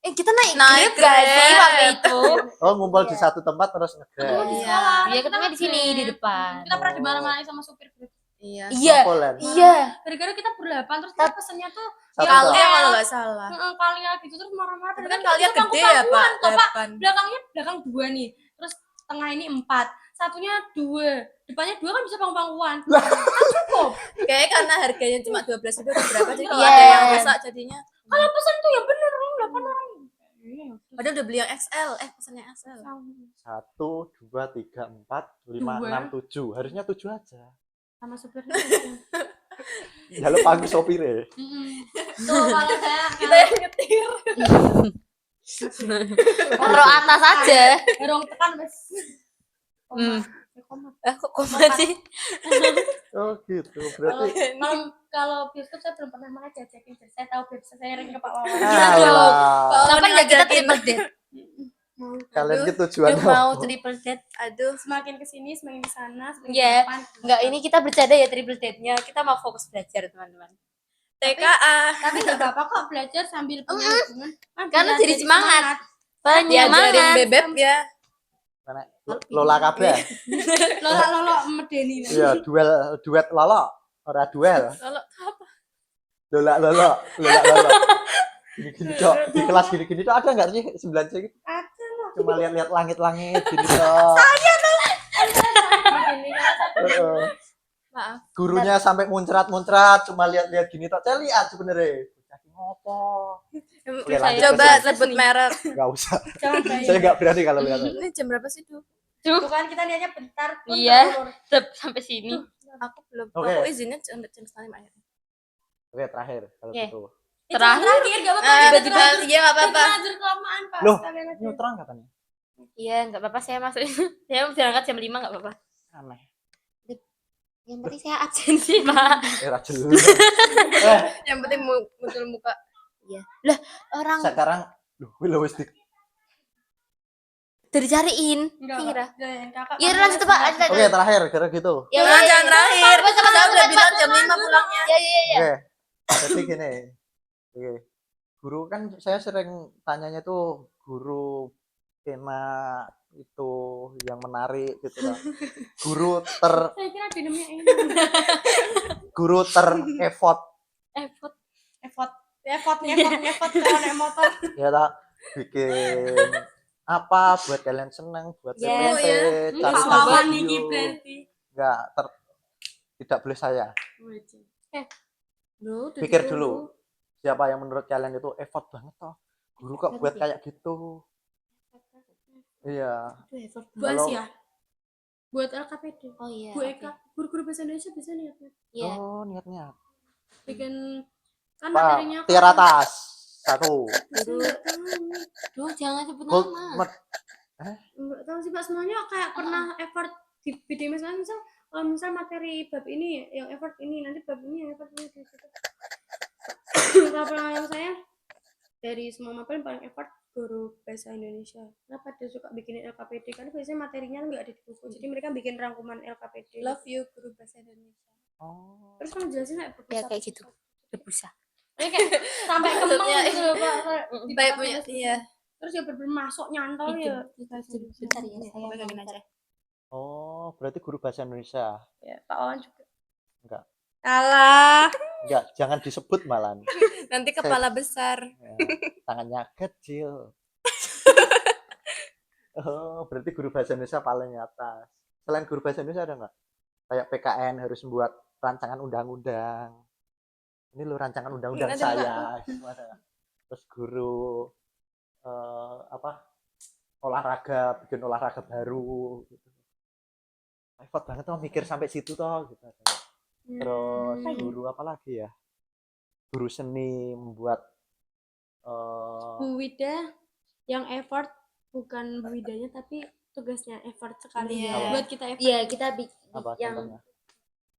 Kita naik Naik Grab gak sih Grab. waktu itu? Oh, ngumpul di Iya. satu tempat terus nge-grab. Di Iya. sekolah. Iya, ketemunya di sini di depan. Kita pernah dimarah-marahin sama supir Grab. Iya. Iya. Polen. Iya. Gara-gara kita berdelapan terus kita pesennya tuh Satu Kalian orang. kalau nggak salah. kalian gitu terus marah-marah. Tapi Padahal kan kita kalian juga gede ya, Pak. pangku-pangkuan toh, Pak. Delapan. Belakang 2 nih. Terus tengah ini 4. Satunya 2. Depannya 2 kan bisa pangku-pangkuan. Kan cukup. Kayaknya karena harganya cuma 12.000 atau berapa jadi kalau Iya. ada yang rusak jadinya. Kalau pesan tuh ya bener 8 orang. Padahal udah beli yang XL. Pesannya XL. 1, 2, 3, 4, 5, Dua. 6, 7. Harusnya 7 aja. Sama supirnya. Jalur pagi sopir. Tuh kalau saya Kita yang nyetir. Taruh atas aja. dorong tekan wes. Kok komat sih? Oh, gitu. Berarti Kalau bioskop saya belum pernah makan jajakin. Jadi saya tahu bioskop saya ring ke Pak Wawan. alah. Kapan nggak kita triple date? Kalian Aduh, gitu tujuan Mau triple date? Aduh. Semakin kesini semakin kesana semakin Iya. ke depan. Enggak, ini kita bercanda ya triple date-nya. Kita mau fokus belajar, teman-teman. TKA. Tapi nggak apa-apa kok belajar sambil punya hubungan. Kan Karena biar jadi semangat. Diajarin Penyemangat. bebek ya. Mana? Lola kabeh. Lolo medeni. Iya, duet lolo. Ora duel. Kalau apa? Lola lolo. Gini-gini kok. Di kelas gini-gini tuh ada nggak sih 9 sih? Ada loh. Cuma lihat-lihat langit-langit gini kok. Medeni kalau satu. Heeh. Maaf. Gurunya sampai muncrat-muncrat cuma lihat-lihat gini tok. Saya lihat sebenarnya. Bocah iki ngopo? Oke, lanjut Coba ke sebut merek. Enggak usah. Jangan Saya bayar. enggak berani kalau lihat. Ini jam berapa sih, Du? Tuh kan kita lihatnya bentar. pun Iya. terulur. Sampai sini. Aku belum. Oke. Aku izinnya sampai jam 5 akhirnya. Oke, terakhir kalau Oke. gitu. Terakhir gak apa-apa. Tiba-tiba iya nggak apa-apa. Terlanjur kelamaan, Pak. Loh, Sekalian aja. ini terang katanya. Iya, nggak apa-apa saya masuk. Saya berangkat jam 5 nggak apa-apa. Aneh. Yang penting saya absen sih, Pak. Rajel. Yang penting muncul muka. Orang Sekarang wis di. udah dicariin. Enggak, Kira. Kakak. Iya, lanjut, Pak. Lanjut. Oke, terakhir kira gitu. Ya, Jangan terakhir. Pak, Saya udah Pak, bilang Pak, jam Pak, 5 pulangnya. Ya. Oke. Jadi gini. Oke. Guru kan saya sering tanyanya tuh guru tema itu yang menarik gitu kan. Saya kira dinamnya ini. Guru ter-effort Effort kalau naik motor. ya tak bikin apa buat kalian seneng buat Yes. PPT, cari Pahlawan video. Niki berarti. Enggak tidak boleh saya. Pikir dulu. Siapa yang menurut kalian itu effort banget toh? Guru kok buat kayak gitu. Iya. Bu Asia. Buat LKPD. Oh iya. Bu Eka, guru-guru bahasa Indonesia bisa nih Iya. Oh, niatnya. bikin kan Pak, materinya tiar atas. Satu. Duh, jangan sebut Gold nama. Enggak tahu sih Pak, semuanya kayak pernah effort di bidang misal kalau misal materi bab ini yang effort ini, nanti bab ini yang effort ini gitu. Kalau pengalaman saya dari semua mapel paling effort guru bahasa Indonesia. Kenapa dia suka bikin LKPD? Karena biasanya materinya nggak ada di buku, jadi mereka bikin rangkuman LKPD. Love you guru bahasa Indonesia. Oh. Terus kan jelasin kayak Ya kayak gitu. Rebusa. kayak sampai kemeng gitu loh Pak. Di Baik tempat punya itu. iya. Terus ya bener masuk nyantol ya. Bentar ya, saya Pegangin mau- aja. Oh, berarti guru bahasa Indonesia. Ya, Pak Wawan juga. Enggak. Alah, Enggak, jangan disebut malan. nanti kepala besar. Ya, tangannya kecil. Oh, berarti guru bahasa Indonesia paling atas. Selain guru bahasa Indonesia ada nggak? Kayak PKN harus membuat rancangan undang-undang. Ini lo rancangan undang-undang Ada saya. Gimana? Terus guru apa? Olahraga, bikin olahraga baru. Gitu. Repot banget tuh mikir sampai situ toh. Gitu. Terus guru apa lagi ya? Guru seni membuat Bu Wida yang effort bukan Bu Widanya tapi tugasnya effort sekali Iya. buat kita effort. Iya, kita apa yang contohnya?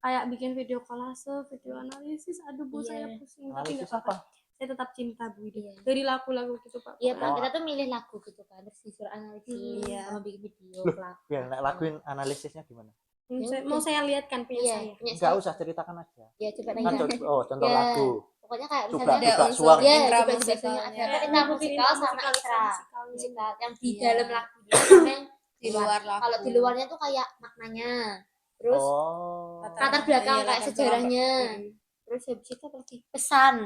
Kayak bikin video kolase, video analisis. Aduh Bu, Iya. saya pusing tapi Analisis nggak apa-apa. apa? Saya tetap cinta Bu Wida. Iya. Dari lagu-lagu gitu Pak. Iya, Pak, Oh. kita tuh milih lagu gitu kan, terus disuruh analisis Iya. sama bikin video Loh, vlog. Biar lakuin analisisnya gimana? Mau saya lihatkan punya Iya, saya. punya Enggak saya. usah ceritakan aja. Ya, coba Kan nanya. contoh Ya. lagu. Pokoknya kayak Coba misalnya coba unsur suara. ya, intra coba musikalnya. biasanya ada Ya, intra musikal sama ekstra musikalnya. musikal yang di Iya. dalam lagunya sama yang Di luar lagu. Kalau di luarnya tuh kayak maknanya, terus Oh. latar belakang Iya, kayak latar sejarahnya, terus habis itu apa lagi pesan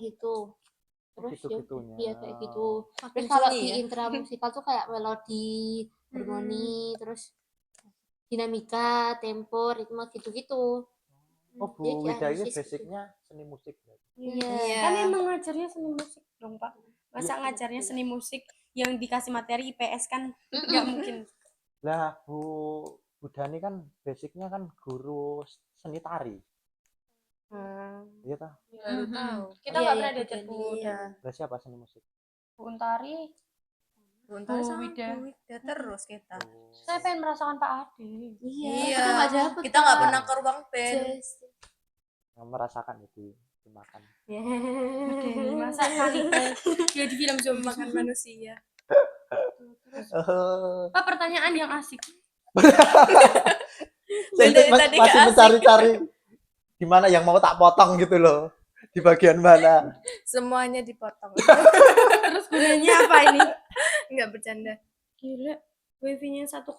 gitu, terus ya Gitu-gitunya. iya kayak gitu. Makin Terus kalau seni di ya. intra musikal tuh kayak melodi, harmoni, terus dinamika, tempo, ritme gitu-gitu. Oh, Bu Iya, Wida ini dianalisis basicnya seni musik. Iya. Iya. Kan emang ngajarnya seni musik dong Pak. Masa Iya. ngajarnya seni musik yang dikasih materi IPS kan nggak mungkin. Lah, Bu Dani kan basicnya kan guru seni tari. Iya toh? Baru tahu. Kita Iya, nggak iya, pernah Bu diajak Dani, Bu. Iya. Lah siapa seni musik? Bu Untari. Buntar Bu sama Wida. Bu Wida terus kita. Oh. Saya pengen merasakan Pak Ade. Iya. kita nggak dapet, Kita nggak Pak. pernah ke ruang band. Just. Yang merasakan itu dimakan. Masa kanibal dia di film zombie. Makan manusia. Pak, pertanyaan yang asik. Saya Dari masih tadi nggak asik. mencari-cari gimana yang mau tak potong gitu loh. Di bagian mana? Semuanya dipotong. Terus gunanya apa ini? Nggak bercanda. Gila, wifi-nya 1010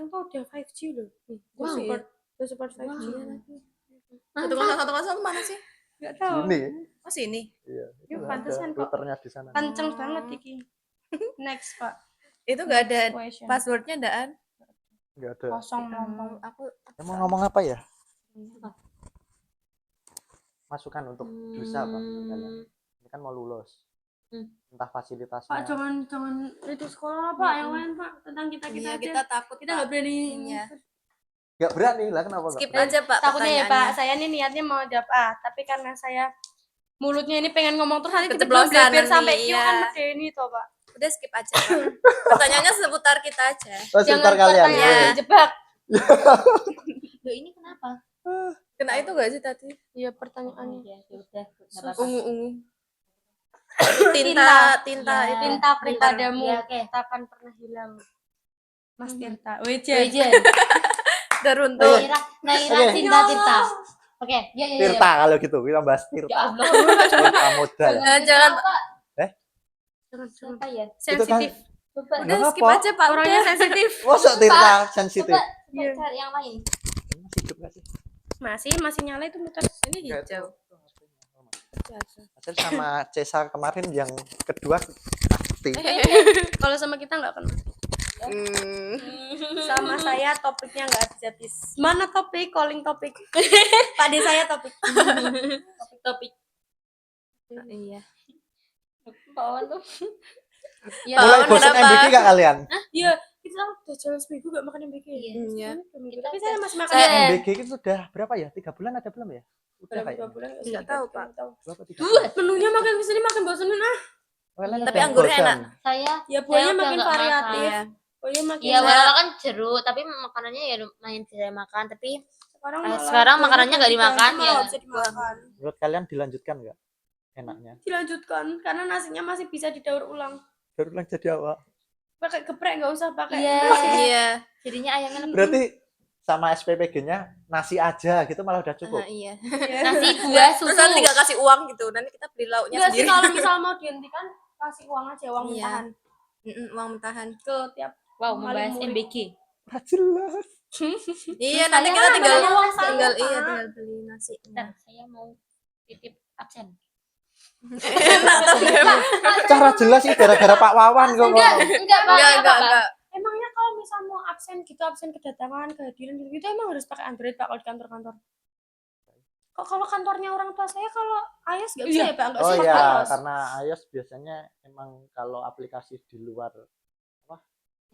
tuh udah 5G loh. Wah, Support, udah support 5G. Satu kosong mana sih? Enggak tahu. Ini. Oh sini. Iya. Yuk, itu pantesan ada kok. routernya di sana. Kenceng banget iki. Next, Pak. Itu nggak ada Question. passwordnya daan. Enggak ada. Kosong ngomong. Aku Emang ngomong apa ya? Masukan untuk dosa Pak. Kalian. Ini kan mau lulus. Entah fasilitasnya. Pak, jangan itu sekolah Pak, yang lain Pak, tentang kita iya, aja. kita takut. Kita nggak berani. Iya. Nggak berani lah kenapa nggak Skip berani? aja Pak. Takutnya ya Pak, pertanyaannya. saya nih niatnya mau jawab A, tapi karena saya mulutnya ini pengen ngomong terus nanti Keceplosan tiba-tiba biar nanti, sampai Q iya. kan medeni toh Pak. Udah skip aja, Pak. Pertanyaannya seputar kita aja. Oh, sebentar kalian. pertanyaan ya. jebak. Loh, ini kenapa? Kena itu gak sih tadi? Iya pertanyaannya. Ya udah, nggak apa-apa. Ungu-ungu. Tinta. Tinta Ya. itu. Tinta padamu Iya, oke. takkan pernah hilang. Mas Tirta. Wejen. Wejen. Teruntuk. Naira, Naira Oke. Cinta Tirta. Oke, ya ya ya. Tirta kalau gitu, kita bahas Ya Tirta. Allah. Tirta modal. Jangan Siapa ya? Sensitif. Coba udah Nggak skip apa. aja, Pak. Orangnya Udah. sensitif. Masa Tirta sensitif? coba Iya. cari yang lain. Masih hidup nggak sih? Masih nyala itu muter. Ini hijau. Hasil sama Cesa kemarin yang kedua pasti. Kalau sama kita nggak kena. Sama saya topiknya nggak habis-habis. Mana topik? Calling topik. Pak De saya topik. Topik. Iya. Bawaan tuh. Ya, Mulai Bawaan bosan kenapa? MBG gak kalian? Iya, kita udah jalan seminggu gak makan MBG. Iya. Tapi saya masih makan. Saya- MBG itu sudah berapa ya? 3 bulan ada belum ya? Udah Dalam 2 kayaknya. bulan Nggak tahu, Pak. Berapa? 3 Dua. bulan? Menunya makin kesini makin bosenin ah. Kalian Tapi udah anggurnya bosan? enak. saya Ya Saya buahnya udah makin nggak variatif. Iya. Buahnya makin. Iya, walau kan jeruk, tapi makanannya ya lumayan bisa makan, tapi Sekarang, sekarang makanannya nggak dimakan, ya. Nggak bisa dimakan. Menurut kalian dilanjutkan nggak? Enaknya. Dilanjutkan karena nasinya masih bisa didaur ulang. Berulang jadi apa? Pakai geprek nggak usah pakai. Iya. Iya. jadinya ayamnya lebih Berarti sama SPPG-nya nasi aja gitu malah udah cukup. Iya. nasi buah Terus susu. nanti tinggal kasih uang gitu. Nanti kita beli lauknya Enggak sih sendiri. kalau misal mau dihentikan kasih uang aja uang Iya. mentahan Uang mentahan. ke tiap. Wow, Paling membahas murid. MBG. Nggak jelas. Iya, nanti kita saya tinggal banyak uang saya, tinggal Pak. iya tinggal beli nasi. Bentar, saya mau titip absen. Enak tuh. Cara jelas sih gara-gara Pak Wawan kok. Enggak, Pak. Enggak, apa-apa. enggak. Emangnya kalau misal mau absen gitu absen kedatangan kehadiran gitu, gitu emang harus pakai Android Pak kalau di kantor-kantor. Kok kalau kantornya orang tua saya kalau iOS nggak bisa Iya. ya Pak? Nggak Oh bisa iya, pakai iOS. karena iOS biasanya emang kalau aplikasi di luar apa?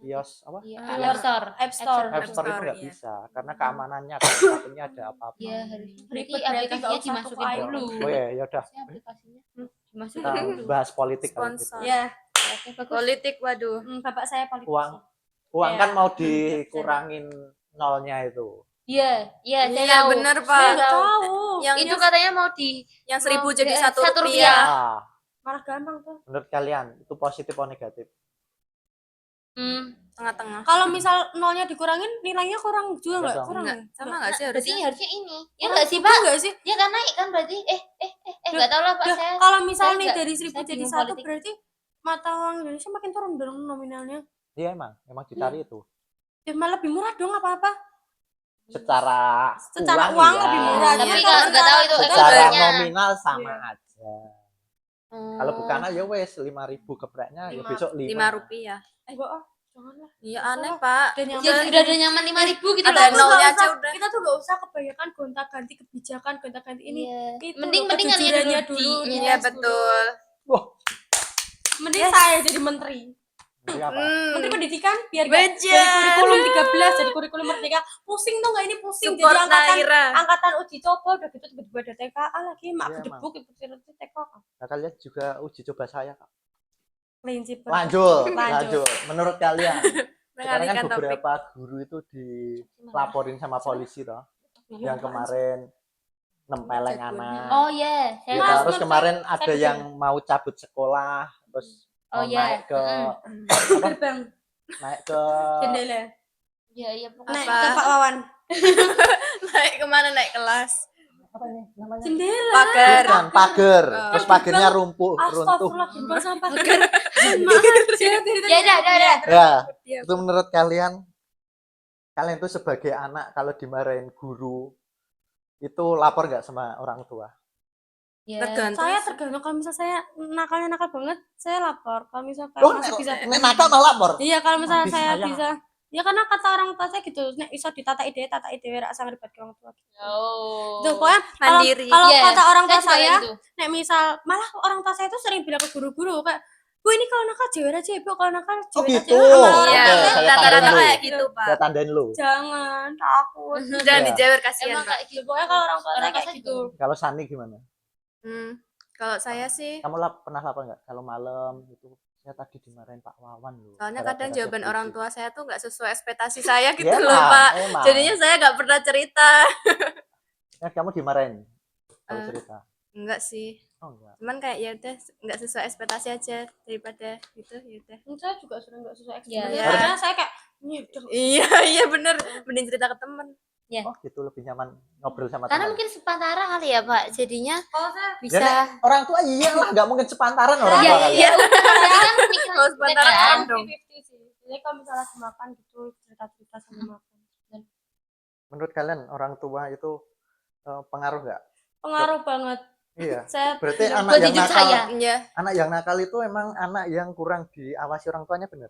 iOS apa? Iya, Iya. App Store. App Store. App Store itu Store, nggak iya. bisa karena keamanannya takutnya ada apa-apa. Iya, harus. Berarti Ribet, berarti aplikasinya nggak usah dimasukin ke dulu. Oh ya, ya udah. Harusnya aplikasinya Kita dimasukin dulu. bahas politik kalau gitu. Sponsor. Ya, Oke, bagus. Politik, waduh. bapak saya politisi. Uang Iya. kan mau dikurangin nolnya itu. Iya, iya, saya Iya, tahu. bener, Saya Pak. nggak tahu. Yang Itu katanya mau di yang 1.000 jadi Satu 1 rupiah. rupiah. Ah, Malah gampang tuh. menurut kalian itu positif atau negatif? Tengah-tengah. Kalau misal nolnya dikurangin nilainya kurang juga Nggak nggak? dong. Kurang Enggak, ya? sama enggak sih berarti harusnya? harusnya ini. Ya enggak sih, Pak? Enggak sih? Ya kan naik kan berarti. Enggak tahu lah, Pak. Duh, Saya kalau misal saya nih nggak- dari 1.000 saya jadi bingung 1 politik. berarti mata uang Indonesia makin turun dong nominalnya. Iya emang dicari itu. Ya malah lebih murah dong apa-apa. Secara Uang iya. lebih murah. Iya, Tapi iya. kalau nggak tahu itu Secara kabarnya. nominal sama Iya. aja. Kalau bukan ya wes 5.000 gepreknya ya besok 5. 5 rupiah. Enggak ah, janganlah. Iya aneh, Pak. Dan yang Ya udah ada nyaman 5.000 gitu Ada loh. tuh nolnya nggak aja usah- udah. Kita tuh gak usah kebanyakan gonta-ganti kebijakan, gonta-ganti ini. Iya. Itu Mending loh, mendingan ya kejujurannya dulu di- Iya, betul. Wah, Mending saya jadi menteri. ini apa? Menteri Pendidikan biar gak Bejen. dari kurikulum 13 jadi kurikulum merdeka. Pusing tuh nggak ini pusing Support jadi angkatan Naira. angkatan uji coba udah gitu tiba-tiba ada TKA lagi mak Iya, gedebuk itu TK Nah, kalian juga uji coba saya, Kak. kelinci Lanjut. Menurut kalian, sekarang kan Mengalihkan topik. beberapa guru itu dilaporin sama polisi toh. Yang kemarin nempeleng anak. Oh iya, Ya, saya terus Mas, kemarin saya ada juga. yang mau cabut sekolah, terus Oh, mau iya. naik ke gerbang naik ke jendela Iya, iya naik pokoknya. ke Pak Wawan Naik kemana naik kelas? apa nih namanya? jendela Pagar. Bukan, pagar. Oh. Terus pagarnya runtuh. astagfirullah gerbang sama pagar maaf Ya udah. Ya, Iya. itu menurut kalian tuh sebagai anak kalau dimarahin guru itu lapor nggak sama orang tua? Ya. Tergantung. saya tergantung kalau misal saya nakalnya nakal banget saya lapor kalau misal Oh, masih bisa nek nakal malah lapor. iya kalau misalnya Habis saya saya. bisa ya karena kata orang tua saya gitu nek iso ditata ide rak sang ribet ke orang tua gitu. Oh. Tuh, pokoknya kalau Mandiri. kalau Iya, kata orang tua juga saya gitu. nek misal malah orang tua saya itu sering bilang ke guru-guru kayak Bu ini kalau nakal jewer aja Bu kalau nakal Oh, jewer gitu. aja sama orang Iya, tua Oke, saya, saya rata-rata tandain dulu. kayak gitu, Pak. Saya tandain lu. jangan takut Jangan Iya. dijewer kasihan, Emang Pak. kayak gitu. pokoknya kalau orang tua saya Orang kayak tua saya gitu Kalau Sani gimana? Hmm. Kalau saya sih, Kamu pernah lapor nggak kalau malam itu saya tadi dimarahin Pak Wawan loh. soalnya gara-gara kadang saya jawaban orang berisik. tua saya tuh nggak sesuai ekspektasi saya gitu Ya, loh, emang, Pak. emang. Jadinya saya nggak pernah cerita. Kan kamu dimarahin kalau Eh. cerita. Enggak sih. Oh enggak. Cuman kayak ya udah nggak sesuai ekspektasi aja daripada gitu ya udah. Saya juga sering nggak sesuai Iya, ekspektasi. iya. Karena saya kayak nyedek. Iya, iya bener. Mending cerita ke temen. Oh gitu lebih nyaman ngobrol sama Karena teman. mungkin sepantara kali ya Pak, jadinya Kalau saya bisa. Ya, Nek, orang tua iyalah nggak mungkin sepantaran orang Iya, tua kalian. iya udah tapi kan pikiran Kalau jelek sepantaran kan. orang dong. 50-50 sih. Jadi kalau misalnya lagi makan gitu cerita-cerita sama makan. Menurut kalian orang tua itu pengaruh nggak? Pengaruh banget. Iya. Saya Berarti anak Buat yang hidup nakal, saya. Iya. anak yang nakal itu emang anak yang kurang diawasi orang tuanya bener.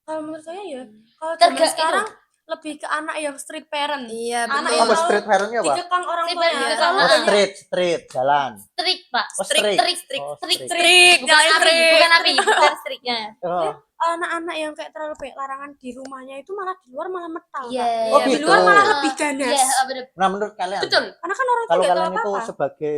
kalau menurut saya ya, kalau zaman sekarang lebih ke anak yang street parent. Iya, Anak betul. yang Apa selalu street parentnya apa? dikekang orang Street tuanya. parent Iya. dikekang. Oh street jalan. Strik Pak. Oh Strik, street. strik, strik, Oh, strik, street. strik. Bukan jangan api, strik. bukan api, bukan striknya. Oh, Anak-anak yang kayak terlalu banyak larangan di rumahnya itu malah di luar malah metal. Iya. Kak. Oh, Di gitu. luar malah lebih ganas. Iya, bener. nah menurut kalian, Betul. Karena kan orang tua kalau nggak tahu kalian itu apa-apa. sebagai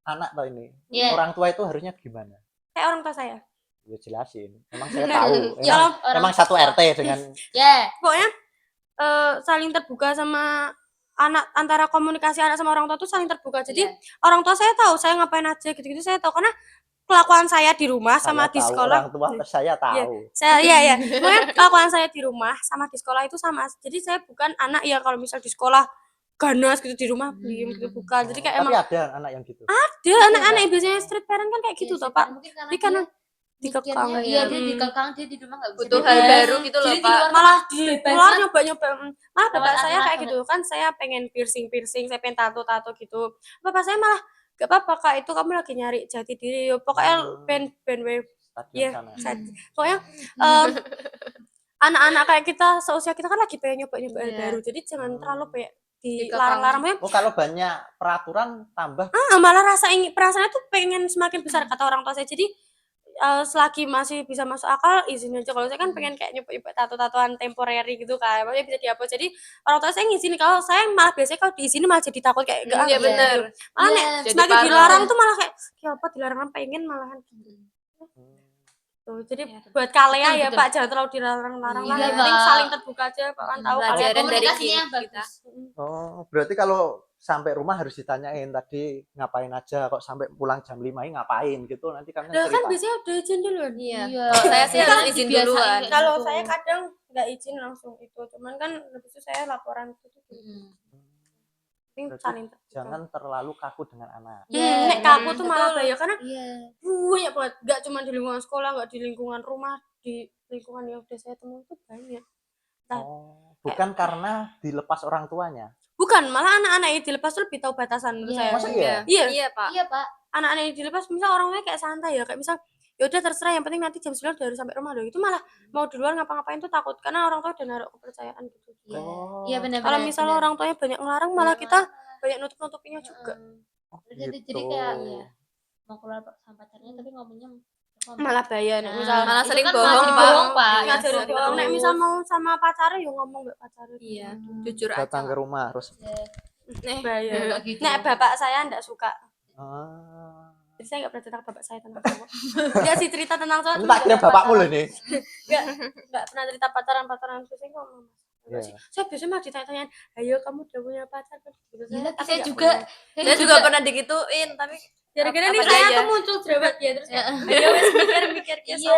anak atau ini, Iya. orang tua itu harusnya gimana? Kayak orang tua saya. Ya jelasin. Emang saya tahu. Ya, Emang, orang emang satu tua. RT dengan Ya. Pokoknya saling terbuka sama anak, antara komunikasi anak sama orang tua tuh saling terbuka. Jadi Iya. orang tua saya tahu saya ngapain aja gitu-gitu, saya tahu karena kelakuan saya di rumah sama saya di tahu, sekolah. orang tua saya tahu. Saya iya. Pokoknya kelakuan saya di rumah sama di sekolah itu sama. Jadi saya bukan anak yang kalau misal di sekolah ganas gitu, di rumah diem gitu, bukan. Jadi kayak Tapi emang ada anak yang gitu. ada anak-anak yang biasanya street parent kan kayak gitu Iya, toh, sih, Pak. mungkin Jadi karena dikekang. Iya, dia dikekang, dia di rumah nggak bisa Butuh bebas. hal baru gitu loh, Jadi di Pak. luar Malah di bebas luar banget. nyoba-nyoba. Malah bapak Lewat saya anak kayak gitu kan, saya pengen piercing, saya pengen tato gitu. Bapak saya malah gak apa-apa Kak, itu kamu lagi nyari jati diri. Pokoknya ben wave. Stadion Iya, sana. pokoknya anak-anak kayak kita seusia kita kan lagi pengen nyoba-nyoba hal Iya. baru. Jadi jangan terlalu kayak Dikekang. dilarang-larang. Pokoknya Oh kalau banyak peraturan tambah. malah perasaannya tuh pengen semakin besar kata orang tua saya. Jadi selagi masih bisa masuk akal izin aja. Kalau saya kan pengen kayak nyoba-nyoba tato-tatoan temporary gitu kan, maksudnya bisa dihapus. Jadi orang tua saya ngizinin. Kalau saya malah biasanya kalau diizinin malah jadi takut kayak enggak. Iya bener. Malah Iya, nek jadi semakin parno. dilarang tuh malah kayak ya apa dilarang pengen malahan gitu. Tuh, jadi buat kalian ya betul. Pak jangan terlalu dilarang-larang lah. Iya, Yang penting Pak. saling terbuka aja Pak kan tahu Belajarin kalau dari Komunikasinya kita. bagus. Oh berarti kalau sampai rumah harus ditanyain tadi ngapain aja, kok sampai pulang jam 5 ini ngapain gitu, nanti kalian Lah kan cerita. biasanya udah izin duluan. Iya. Iya. Kalau saya sih Kan harus izin dibiasain duluan. kayak Kalau gitu. saya kadang nggak izin langsung itu, cuman kan habis itu saya laporan gitu. Penting Berarti saling terbuka. Jangan terlalu kaku dengan anak. Nek kaku tuh malah bahaya karena Iya. banyak banget, nggak cuma di lingkungan sekolah, nggak di lingkungan rumah, di lingkungan yang udah saya temui itu banyak. Nah, Oh, bukan karena dilepas orang tuanya. bukan, malah anak-anak yang dilepas tuh lebih tahu batasan menurut Iya. saya. Masa iya? Iya, Iya, Pak. Iya, Pak. anak-anak yang dilepas misal orangnya kayak santai ya, kayak misal ya udah terserah yang penting nanti jam 9 udah harus sampai rumah loh. Itu malah mau di luar ngapa-ngapain tuh takut karena orang tua udah naruh kepercayaan gitu. Iya. Oh. Iya benar. Kalau misalnya orang tuanya banyak ngelarang malah kita banyak nutup-nutupinya juga. Oh, Jadi gitu. kayak mau keluar sama pacarnya tapi ngomongnya Malah bahaya nek misal Malah itu sering kan bohong, malah Pak. bohong, Pak. Iya, ngajarin sering bohong. Nek terus. misal mau sama pacarnya ya ngomong mbak pacarnya. Iya, jujur aja. Datang ke rumah terus. Bahaya. Kayak gitu. Nek bapak saya ndak suka. Ah. Jadi saya nggak pernah cerita ke bapak saya tentang cowok. Dia sih cerita tentang cowok. Ini tak kira bapakmu loh nih. Nggak pernah cerita pacaran terus saya ngomong. Iya. Saya biasanya mah ditanya-tanyain, ayo kamu udah punya pacar kan gitu. Gila, tapi saya nggak juga. punya. Saya juga pernah digituin, tapi Gara-gara apa nih saya aja. tuh muncul jerawat ya terus kayak, ayo wes mikir ya Iya.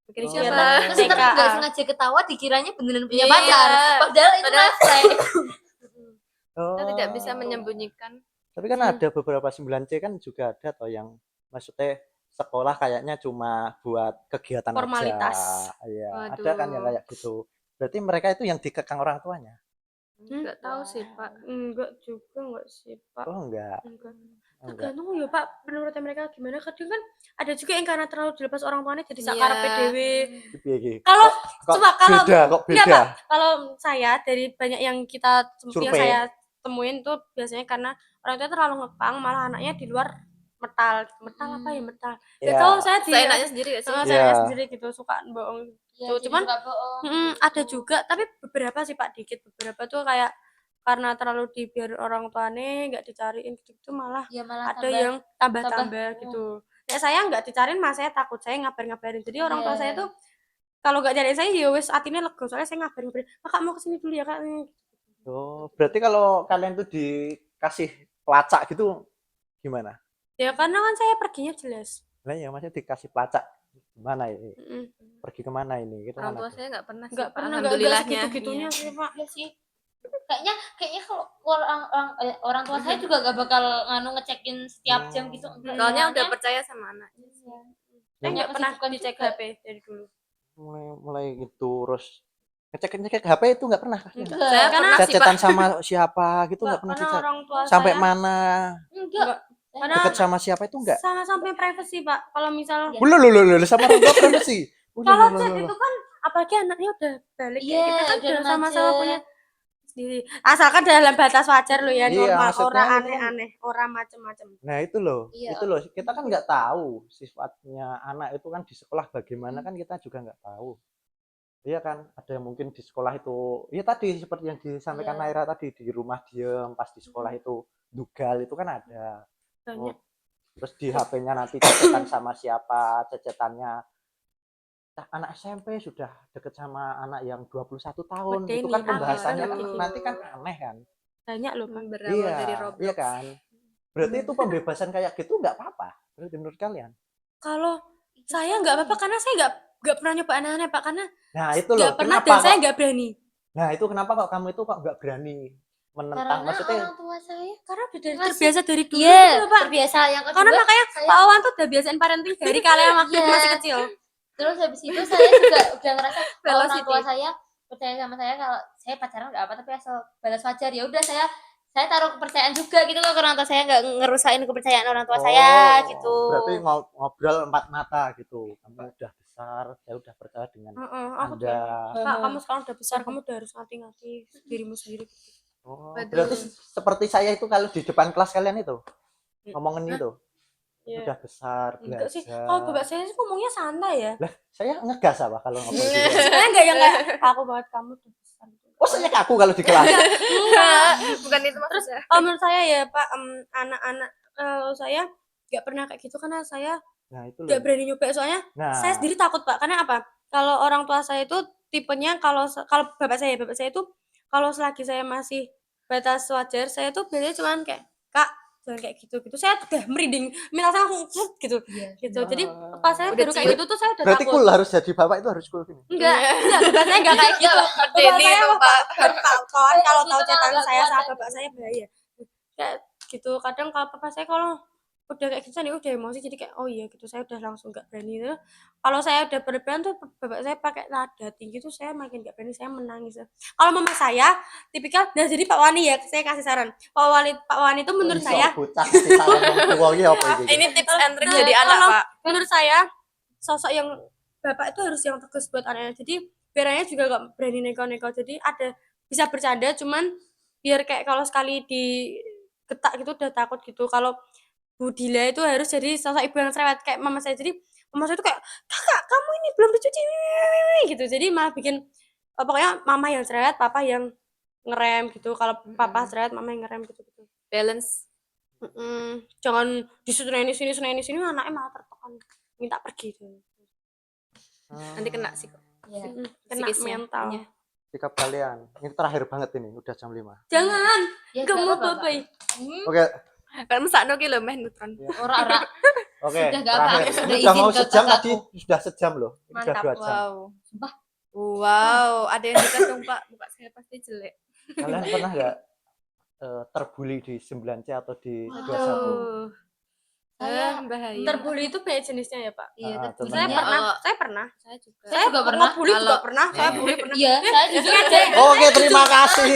Mikir Oh. siapa? Terus ntar TKA. nggak sengaja ketawa dikiranya beneran punya Iya. pacar. Padahal itu Padahal- refleks. Kita tidak bisa Oh. menyembunyikan. Tapi kan ada beberapa 9C kan juga ada atau yang maksudnya sekolah kayaknya cuma buat kegiatan Formalitas. aja. Iya, ada Waduh. kan yang kayak gitu. Berarti mereka itu yang dikekang orang tuanya. Enggak tahu sih, Pak. Enggak juga enggak sih Pak. Oh enggak. Enggak. Enggak. Tergantung ya Pak, menurutnya mereka gimana. Kadang kan ada juga yang karena terlalu dilepas orang tuanya jadi Iya. sakar PDW. Piye-piye? Kalau Kok coba kalau beda kok enggak, beda. Pak. Kalau saya dari banyak yang yang Survei. saya temuin tuh biasanya karena orang tua terlalu ngekang, malah anaknya di luar metal. Metal apa ya metal? Iya. Ya tahu saya di Saya enaknya sendiri gak sih? saya Iya. sendiri gitu suka bohong. Iya, Tuh, jadi cuman suka bohong. ada juga tapi beberapa sih Pak, dikit beberapa tuh kayak karena terlalu dibiar orang tuane nggak dicariin gitu malah Ya malah ada tambah yang tambah-tambah gitu. Nek saya nggak dicariin mas saya takut saya ngabarin-ngabarin. Jadi orang tua Iya. saya tuh kalau nggak nyariin saya ya wes atine lega soalnya saya ngabarin-ngabarin. Kakak mau kesini dulu ya kak. Oh, berarti kalau kalian tuh dikasih pelacak gitu gimana? Ya karena kan saya perginya jelas. Lah ya maksudnya dikasih pelacak gimana ini? Mm-mm. Pergi kemana ini? Gitu Orang mana tua tuh? saya nggak pernah sih, Nggak Pak. pernah Alhamdulillahnya. segitu-gitunya Iya. sih pak. Iya sih. Kayaknya kalau orang tua saya juga gak bakal ngecekin setiap jam gitu. Enggak. Soalnya udah Soalnya- percaya sama anaknya. Iya. Saya nggak pernah kesibukan dicek juga. HP dari dulu. Mulai gitu terus ngecek HP itu nggak pernah. Enggak. Saya Karena pernah sih, Pak. Chat-chatan sama siapa gitu nggak pernah Karena dicat. orang tua Sampai saya mana? Enggak. karena Deket sama siapa itu enggak? sampai privacy pak. Kalau misal Iya. Loh, sama orang tua berapa sih? kalau chat itu kan apalagi anaknya udah balik Iya, kita kan udah udah sama-sama remaja. punya sendiri. Asalkan dalam batas wajar lo ya, Iya, normal, maksudnya orang itu kan- aneh-aneh, orang macem-macem. Nah itu loh, Iya. itu loh. Kita kan nggak tahu sifatnya anak itu kan di sekolah bagaimana kan kita juga nggak tahu. Iya kan, ada yang mungkin di sekolah itu, ya tadi seperti yang disampaikan Iya. Naira tadi di rumah diem, pas di sekolah itu dugal itu kan ada. Banyak. Terus di HP-nya nanti cecetan sama siapa, cecetannya anak SMP sudah deket sama anak yang 21 tahun. Itu kan Medeni, pembahasannya kan aduh. nanti kan aneh kan. Banyak loh pak. Berawal Iya, dari Roblox. iya kan. Berarti itu pembebasan kayak gitu nggak apa-apa. Berarti menurut kalian? Kalau saya nggak apa-apa karena saya nggak pernah nyoba aneh-aneh pak karena Nah itu loh, nggak pernah kenapa dan saya kok? nggak berani. Nah itu kenapa kok kamu itu kok nggak berani menentang? Karena Maksudnya, orang tua saya Karena udah Masih- terbiasa dari dulu iya gitu loh pak. terbiasa yang kedua. Karena makanya saya- Pak Wawan tuh udah biasain parenting dari kalian waktu Iya. masih kecil. Terus habis itu saya juga udah ngerasa kalau orang Velocity. tua saya percaya sama saya kalau saya pacaran nggak apa tapi asal balas wajar ya udah saya taruh kepercayaan juga gitu loh ke orang tua saya nggak ngerusain kepercayaan orang tua saya gitu. Berarti ngobrol empat mata gitu. Kamu udah besar, saya udah percaya dengan Aku Anda. Kak, kamu sekarang udah besar, kamu udah harus ngerti-ngerti dirimu sendiri. Oh, Betul. berarti seperti saya itu kalau di depan kelas kalian itu ngomongin itu Iya. udah besar Enggak sih. belajar. Kalau bapak saya sih ngomongnya santai ya. Lah, saya ngegas apa kalau ngomong gitu? Saya enggak yang kayak aku banget kamu udah besar. Oh, saya kaku kalau di kelas. Bukan itu maksudnya. Kalau menurut saya ya Pak, anak-anak saya nggak pernah kayak gitu karena saya Nah, itu nggak loh. berani nyoba soalnya Nah, saya sendiri takut Pak. Karena apa? Kalau orang tua saya itu tipenya kalau bapak saya itu kalau selagi saya masih batas wajar, saya tuh biasanya cuman kayak Kak jangan kayak gitu saya udah merinding minta langsung gitu gitu jadi pas saya Udah baru kayak ciut. gitu tuh saya udah berarti takut cool harus jadi bapak itu harus cool gini. enggak bapak saya enggak kayak gitu bapak Denny saya itu, Pak. kawan kalau tahu Itu cetan agak saya kuat sama aja. bapak saya bahaya kayak gitu kadang kalau papa saya kalau udah kayak gitu nih udah emosi jadi kayak oh iya gitu saya udah langsung nggak berani tuh kalau saya udah berlebihan tuh bapak saya pakai nada tinggi tuh saya makin nggak berani saya menangis kalau mama saya tipikal nah jadi Pak Wani ya saya kasih saran Pak Wani itu menurut Iso saya bocah kasih saran wong tua iki apa iki? Ini tips and trick Nah, jadi anak, kalau Pak. menurut saya sosok yang bapak itu harus yang tegas buat anaknya jadi biarnya juga gak berani neko-neko jadi ada bisa bercanda cuman biar kayak kalau sekali digetak gitu udah takut gitu kalau Bu Dila itu harus jadi sosok ibu yang cerewet kayak mama saya jadi mama saya itu kayak kakak kamu ini belum dicuci gitu jadi malah bikin pokoknya mama yang cerewet papa yang ngerem gitu kalau papa cerewet mama yang ngerem gitu Balance. jangan disuruh sini anaknya malah tertekan minta pergi tuh. Nanti kena sih kok. Iya. Kena Psikisnya. mental. Iya. Sikap kalian. Ini terakhir banget ini, udah jam 5. Jangan, Ya, gak mau apa-apa, Pak. babai. Oke, Kan mesakno ki lho meh neutron. Ora. oke. Sudah nggak apa, Terakhir. sudah Ini udah izin mau ke sejam kakakku. tadi, sudah sejam loh. Ini udah 2 jam. Wow. Sumpah. Wow, ada yang dekat dong, Pak. Muka saya pasti jelek. Kalian pernah nggak terbuli di 9C atau di 21? Aduh. Saya Bahaya. Terbuli itu banyak jenisnya ya, Pak. Iya, Ah, terbuli. Saya Iya. pernah, Oh. saya pernah. Saya juga. Saya juga pernah. Bully juga Kalau- pernah, saya bully pernah. Iya, saya juga Oke, terima kasih.